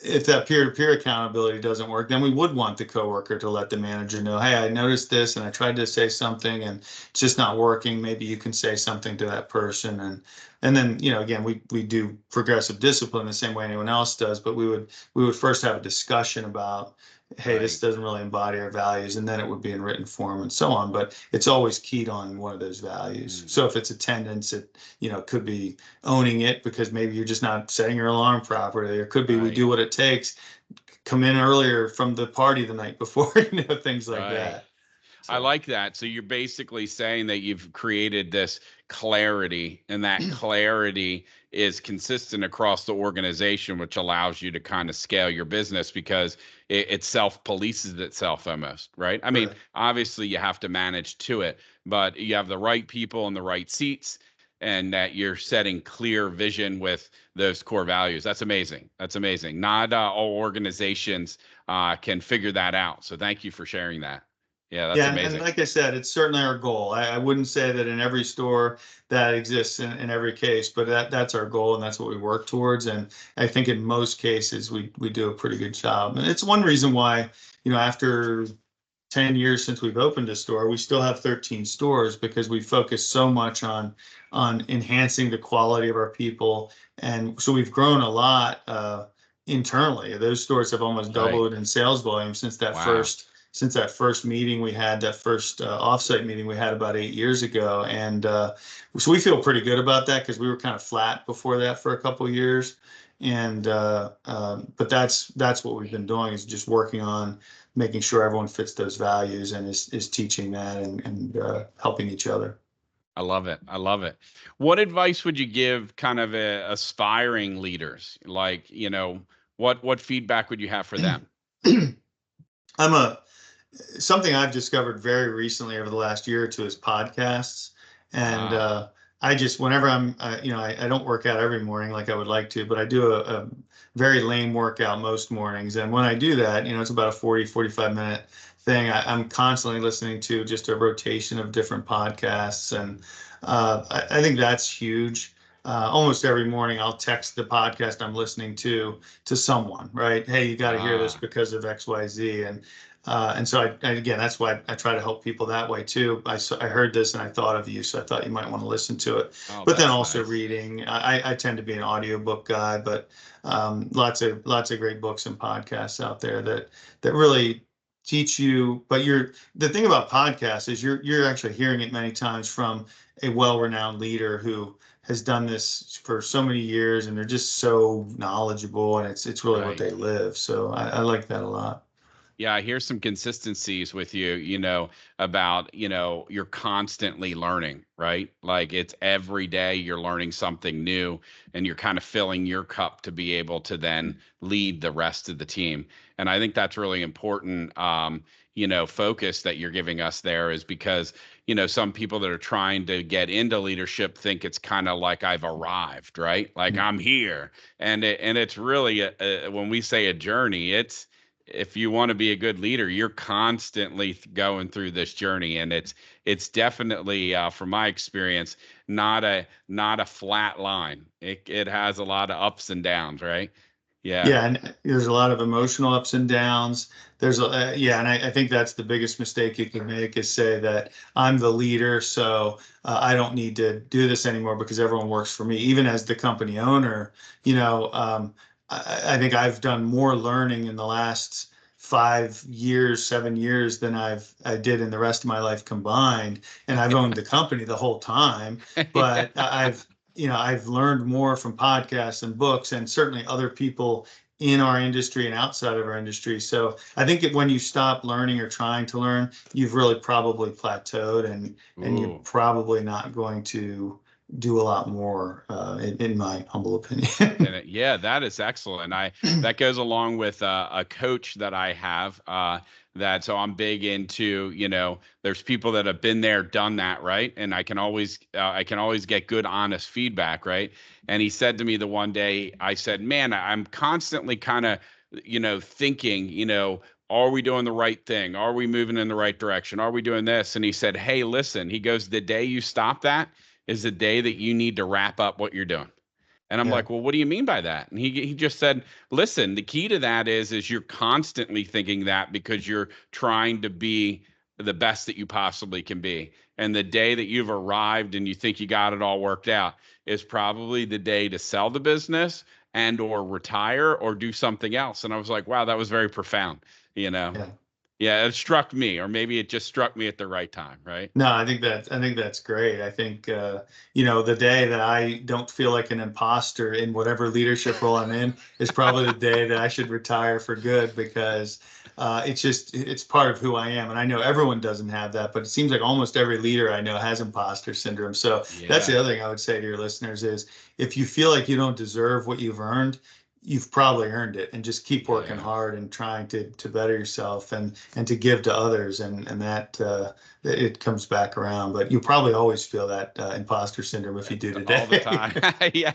Speaker 2: if that peer-to-peer accountability doesn't work, then we would want the coworker to let the manager know, hey, I noticed this and I tried to say something and it's just not working. Maybe you can say something to that person. And then, again, we do progressive discipline the same way anyone else does, but we would first have a discussion about, hey, this
Speaker 1: Right.
Speaker 2: doesn't really embody our values, and then it would be in written form and so on. But it's always keyed on one of those values.
Speaker 1: Mm,
Speaker 2: So if it's attendance, it, could be owning it because maybe you're just not setting your alarm properly, or it could be we
Speaker 1: right.
Speaker 2: do what it takes, come in earlier from the party the night before, things like
Speaker 1: Right.
Speaker 2: that.
Speaker 1: I
Speaker 2: So
Speaker 1: like that. So you're basically saying that you've created this clarity, and that clarity is consistent across the organization, which allows you to kind of scale your business because it self polices itself almost, right? I mean,
Speaker 2: correct.
Speaker 1: obviously you have to manage to it, but you have the right people in the right seats, and that you're setting clear vision with those core values. That's amazing. That's amazing. Not all organizations can figure that out. So thank you for sharing that. Yeah, that's
Speaker 2: Yeah, and
Speaker 1: amazing.
Speaker 2: like I said, it's certainly our goal. I wouldn't say that in every store that exists in every case, but that's our goal and that's what we work towards. And I think in most cases we do a pretty good job. And it's one reason why, after 10 years since we've opened a store, we still have 13 stores because we focus so much on enhancing the quality of our people. And so we've grown a lot internally. Those stores have almost
Speaker 1: Right.
Speaker 2: doubled in sales volume
Speaker 1: Wow.
Speaker 2: since that first meeting we had, that first offsite meeting we had about 8 years ago. And so we feel pretty good about that because we were kind of flat before that for a couple of years. And but that's what we've been doing, is just working on making sure everyone fits those values and is teaching that and helping each other.
Speaker 1: I love it. I love it. What advice would you give kind of aspiring leaders? Like, what feedback would you have for them?
Speaker 2: I'm a Something I've discovered very recently over the last year or two is podcasts. And
Speaker 1: Ah,
Speaker 2: I just, whenever I don't work out every morning like I would like to, but I do a very lame workout most mornings. And when I do that, it's about a 45 minute thing. I'm constantly listening to just a rotation of different podcasts. And I think that's huge. Almost every morning, I'll text the podcast I'm listening to someone, right? Hey, you got to hear this
Speaker 1: ah,
Speaker 2: because of XYZ. And so again, that's why I try to help people that way too. I heard this and I thought of you, so I thought you might want to listen to it.
Speaker 1: oh,
Speaker 2: But then
Speaker 1: that's
Speaker 2: also
Speaker 1: nice.
Speaker 2: reading. I tend to be an audiobook guy, but lots of great books and podcasts out there that really teach you. But the thing about podcasts is you're actually hearing it many times from a well-renowned leader who has done this for so many years, and they're just so knowledgeable, and it's really what
Speaker 1: Right.
Speaker 2: they live. So I like that a lot.
Speaker 1: Yeah, I hear some consistencies with you, about, you're constantly learning, right? Like it's every day you're learning something new, and you're kind of filling your cup to be able to then lead the rest of the team. And I think that's really important, focus that you're giving us there, is because, some people that are trying to get into leadership think it's kind of like I've arrived, right? Like I'm here. And it's really when we say a journey, it's, if you want to be a good leader, you're constantly going through this journey, and it's definitely, from my experience, not a flat line. It has a lot of ups and downs, right? Yeah.
Speaker 2: Yeah, and there's a lot of emotional ups and downs. Yeah, and I think that's the biggest mistake you can make, is say that I'm the leader, so I don't need to do this anymore because everyone works for me. Even as the company owner, I think I've done more learning in the last 5 years, 7 years than I did in the rest of my life combined, and I've owned the company the whole time. But I've learned more from podcasts and books and certainly other people in our industry and outside of our industry. So I think that when you stop learning or trying to learn, you've really probably plateaued, and you're
Speaker 1: Ooh.
Speaker 2: probably not going to do a lot more, in my humble opinion.
Speaker 1: Yeah, that is excellent. That goes along with a coach that I have. That so I'm big into. There's people that have been there, done that, right? And I can always get good, honest feedback, right? And he said to me the one day, I said, "Man, I'm constantly kind of, thinking, are we doing the right thing? Are we moving in the right direction? Are we doing this?" And he said, "Hey, listen," he goes, "the day you stop that is the day that you need to wrap up what you're doing." And I'm
Speaker 2: Yeah.
Speaker 1: like, "Well, what do you mean by that?" And he just said, "Listen, the key to that is you're constantly thinking that because you're trying to be the best that you possibly can be. And the day that you've arrived and you think you got it all worked out is probably the day to sell the business and or retire or do something else." And I was like, "Wow, that was very profound." you know.
Speaker 2: Yeah.
Speaker 1: Yeah, it struck me, or maybe it just struck me at the right time, right?
Speaker 2: No, I think that's great. I think the day that I don't feel like an imposter in whatever leadership role I'm in is probably the day that I should retire for good, because it's part of who I am. And I know everyone doesn't have that, but it seems like almost every leader I know has imposter syndrome. So that's
Speaker 1: Yeah,
Speaker 2: the other thing I would say to your listeners is, if you feel like you don't deserve what you've earned, you've probably earned it, and just keep working
Speaker 1: yeah.
Speaker 2: hard and trying to better yourself and to give to others, and that it comes back around. But you probably always feel that imposter syndrome if you do
Speaker 1: All the
Speaker 2: today.
Speaker 1: time. Yeah.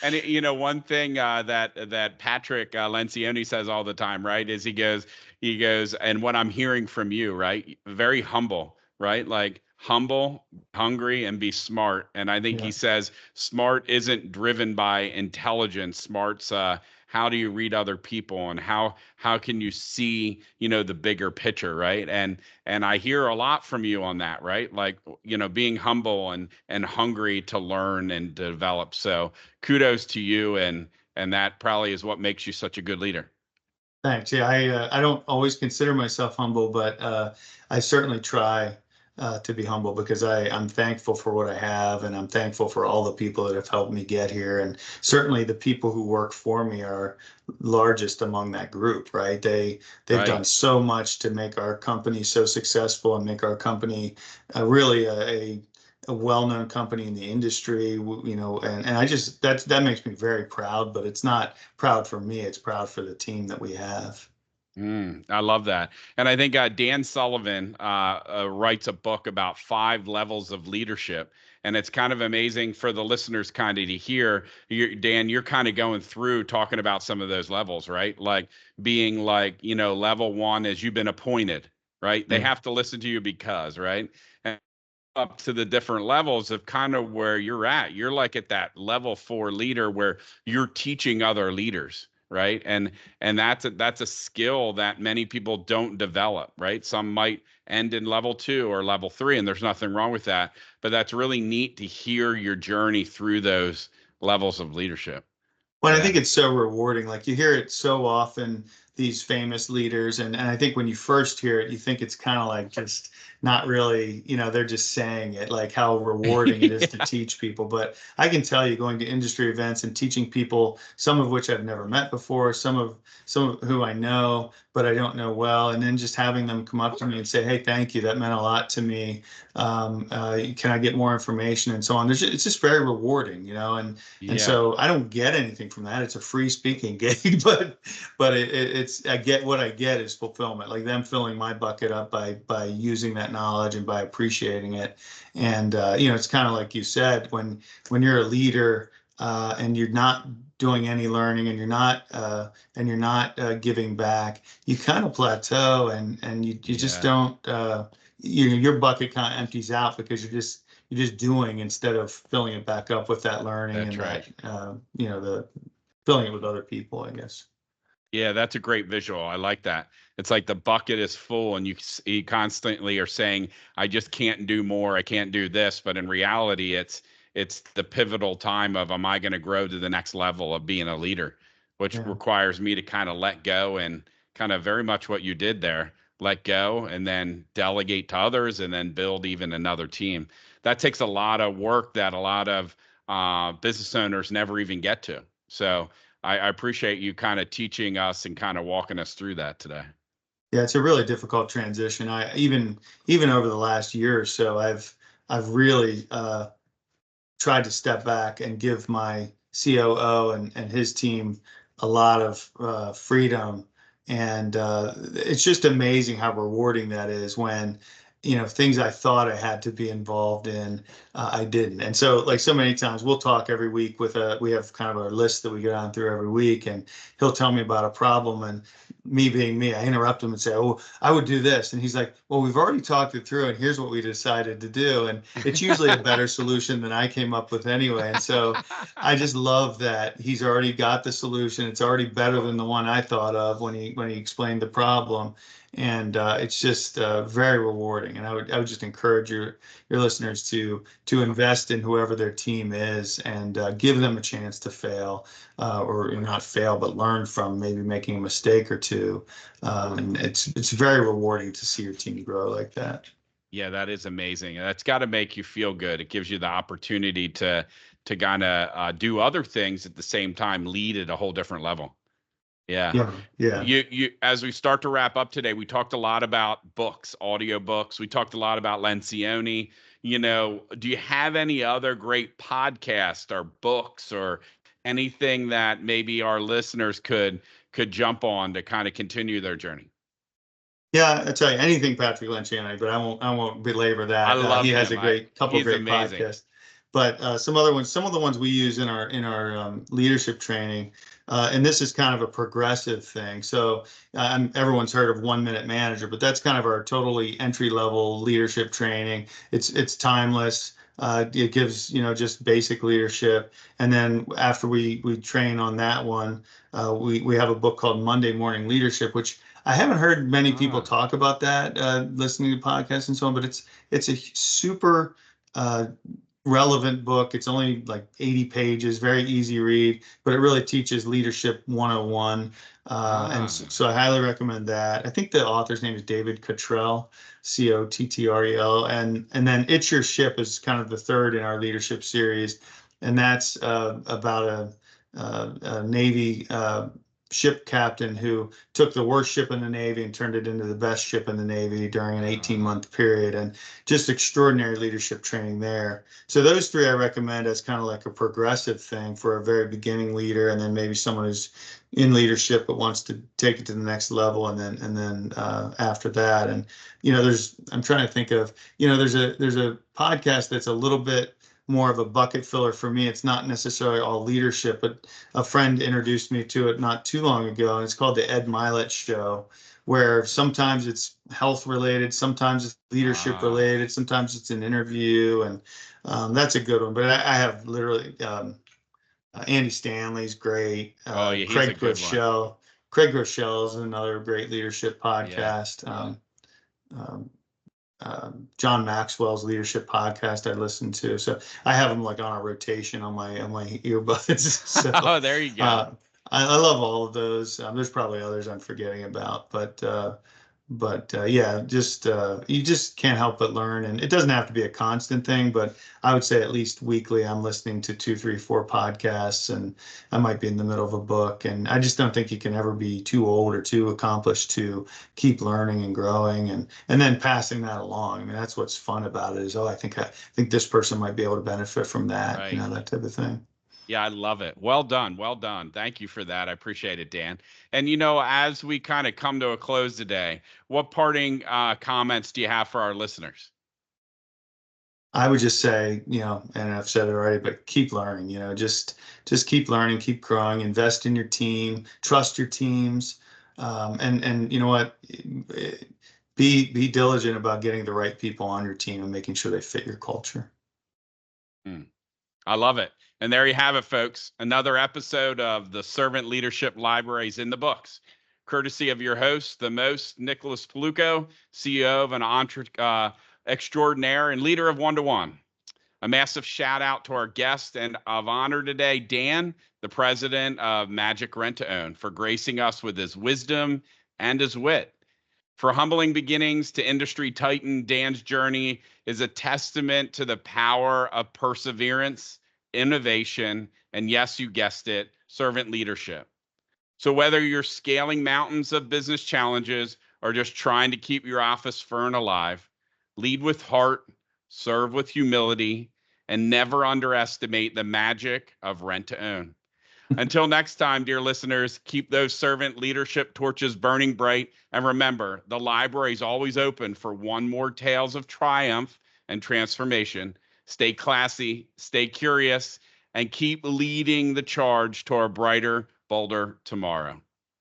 Speaker 1: And one thing that Patrick Lencioni says all the time, right, is he goes, and what I'm hearing from you, right, very humble, right, like humble, hungry, and be smart. And I think he
Speaker 2: Yeah.
Speaker 1: says smart isn't driven by intelligence. Smart's how do you read other people, and how can you see the bigger picture, right? And I hear a lot from you on that, right? Like, being humble and hungry to learn and develop. So kudos to you, and that probably is what makes you such a good leader.
Speaker 2: Thanks. Yeah, I don't always consider myself humble, but I certainly try to be humble, because I'm thankful for what I have, and I'm thankful for all the people that have helped me get here. And certainly the people who work for me are largest among that group, right? They've done
Speaker 1: Right.
Speaker 2: so much to make our company so successful and make our company really a well-known company in the industry, and I just that makes me very proud. But it's not proud for me; it's proud for the team that we have.
Speaker 1: I love that. And I think Dan Sullivan writes a book about 5 levels of leadership. And it's kind of amazing for the listeners kind of to hear. Dan, you're kind of going through talking about some of those levels, right? Like being like, level one is you've been appointed, right? They
Speaker 2: Yeah,
Speaker 1: have to listen to you because, right? And up to the different levels of kind of where you're at. You're like at that level 4 leader where you're teaching other leaders, right? And that's a skill that many people don't develop, right? Some might end in level 2 or level 3, and there's nothing wrong with that. But that's really neat to hear your journey through those levels of leadership.
Speaker 2: well, I
Speaker 1: Yeah.
Speaker 2: think it's so rewarding. Like, you hear it so often, these famous leaders, and I think when you first hear it, you think it's kind of like just not really, they're just saying it, like how rewarding it is to
Speaker 1: Yeah.
Speaker 2: teach people. But I can tell you, going to industry events and teaching people, some of which I've never met before, some of who I know, but I don't know well, and then just having them come up to me and say, "Hey, thank you. That meant a lot to me. Can I get more information?" and so on. It's just very rewarding, and
Speaker 1: Yeah.
Speaker 2: so I don't get anything from that. It's a free speaking gig, but it's I get what I get is fulfillment, like them filling my bucket up by using that knowledge and by appreciating it. And it's kind of like you said, when you're a leader and you're not doing any learning, and you're not giving back, you kind of plateau, and you just
Speaker 1: Yeah.
Speaker 2: don't. Your bucket kind of empties out, because you're just doing instead of filling it back up with that learning
Speaker 1: That's
Speaker 2: and
Speaker 1: right.
Speaker 2: that the filling it with other people, I guess.
Speaker 1: Yeah, that's a great visual. I like that. It's like the bucket is full, and you constantly are saying, "I just can't do more. I can't do this." But in reality, it's the pivotal time of, am I going to grow to the next level of being a leader, which
Speaker 2: Yeah.
Speaker 1: requires me to kind of let go, and kind of very much what you did there, let go and then delegate to others, and then build even another team. That takes a lot of work that a lot of business owners never even get to. So I appreciate you kind of teaching us and kind of walking us through that today.
Speaker 2: Yeah, it's a really difficult transition. I even over the last year or so, I've really tried to step back and give my COO and his team a lot of freedom. And it's just amazing how rewarding that is when, things I thought I had to be involved in, I didn't. And so, like, so many times we'll talk every week we have kind of our list that we go down through every week, and he'll tell me about a problem, and me being me, I interrupt him and say, "Oh, I would do this." And he's like, "Well, we've already talked it through, and here's what we decided to do." And it's usually a better solution than I came up with anyway. And so I just love that he's already got the solution. It's already better than the one I thought of when he explained the problem. and it's just very rewarding. And I would just encourage your listeners to invest in whoever their team is, and give them a chance to fail, or not fail, but learn from maybe making a mistake or two. And it's very rewarding to see your team grow like that.
Speaker 1: Yeah, that is amazing. That's got to make you feel good. It gives you the opportunity to kind of do other things at the same time, lead at a whole different level. Yeah.
Speaker 2: Yeah, yeah.
Speaker 1: You as we start to wrap up today, we talked a lot about books, audio books. We talked a lot about Lencioni. Do you have any other great podcasts or books or anything that maybe our listeners could jump on to kind of continue their journey?
Speaker 2: Yeah, I tell you anything Patrick Lenciani, but I won't belabor
Speaker 1: I
Speaker 2: that. He
Speaker 1: love
Speaker 2: has a
Speaker 1: him.
Speaker 2: great couple
Speaker 1: He's
Speaker 2: great
Speaker 1: amazing.
Speaker 2: podcasts, but some other ones, some of the ones we use in our leadership training, and this is kind of a progressive thing. So everyone's heard of 1 Minute Manager, but that's kind of our totally entry level leadership training. It's timeless. It gives just basic leadership, and then after we train on that one, we have a book called Monday Morning Leadership, which I haven't heard many people
Speaker 1: Ah,
Speaker 2: talk about that, listening to podcasts and so on, but it's a super uh, relevant book. It's only like 80 pages, very easy read, but it really teaches leadership 101. And
Speaker 1: ah.
Speaker 2: so I highly recommend that. I think the author's name is David Cottrell, Cottrell, and then It's Your Ship is kind of the third in our leadership series, and that's about a Navy ship captain who took the worst ship in the Navy and turned it into the best ship in the Navy during an 18-month period, and just extraordinary leadership training there. So those three I recommend as kind of like a progressive thing for a very beginning leader, and then maybe someone who's in leadership but wants to take it to the next level, and then after that. And I'm trying to think of, there's a podcast that's a little bit more of a bucket filler for me. It's not necessarily all leadership, but a friend introduced me to it not too long ago, and it's called the Ed Milet Show, where sometimes it's health related, sometimes it's leadership
Speaker 1: Ah.
Speaker 2: related, sometimes it's an interview, and that's a good one. But I have literally Andy Stanley's great,
Speaker 1: Oh, yeah, he's a good one.
Speaker 2: Craig Groeschel is another great leadership
Speaker 1: Yeah.
Speaker 2: podcast. Um, John Maxwell's leadership podcast I listen to. So I have them like on a rotation on my earbuds. So
Speaker 1: Oh, there you go.
Speaker 2: uh, I love all of those. There's probably others I'm forgetting about, but yeah, just you just can't help but learn, and it doesn't have to be a constant thing. But I would say at least weekly, I'm listening to two, three, four podcasts, and I might be in the middle of a book, and I just don't think you can ever be too old or too accomplished to keep learning and growing, and then passing that along. I mean, that's what's fun about it is, oh, I think this person might be able to benefit from that,
Speaker 1: Right.
Speaker 2: that type of thing.
Speaker 1: Yeah, I love it. Well done. Well done. Thank you for that. I appreciate it, Dan. And as we kind of come to a close today, what parting comments do you have for our listeners?
Speaker 2: I would just say, and I've said it already, but keep learning, just keep learning, keep growing, invest in your team, trust your teams. And you know what? Be diligent about getting the right people on your team and making sure they fit your culture.
Speaker 1: Hmm. I love it. And there you have it, folks. Another episode of the Servant Leadership Libraries in the books, courtesy of your host, the most Nicholas Paluco, CEO of an extraordinaire and leader of One to One. A massive shout out to our guest and of honor today, Dan, the president of Majik Rent to Own, for gracing us with his wisdom and his wit. For humbling beginnings to industry titan, Dan's journey is a testament to the power of perseverance, innovation, and yes, you guessed it, servant leadership. So whether you're scaling mountains of business challenges or just trying to keep your office fern alive, lead with heart, serve with humility, and never underestimate the magic of rent to own. Until next time, dear listeners, keep those servant leadership torches burning bright. And remember, the library is always open for one more tales of triumph and transformation. Stay classy, stay curious, and keep leading the charge toward a brighter, bolder tomorrow.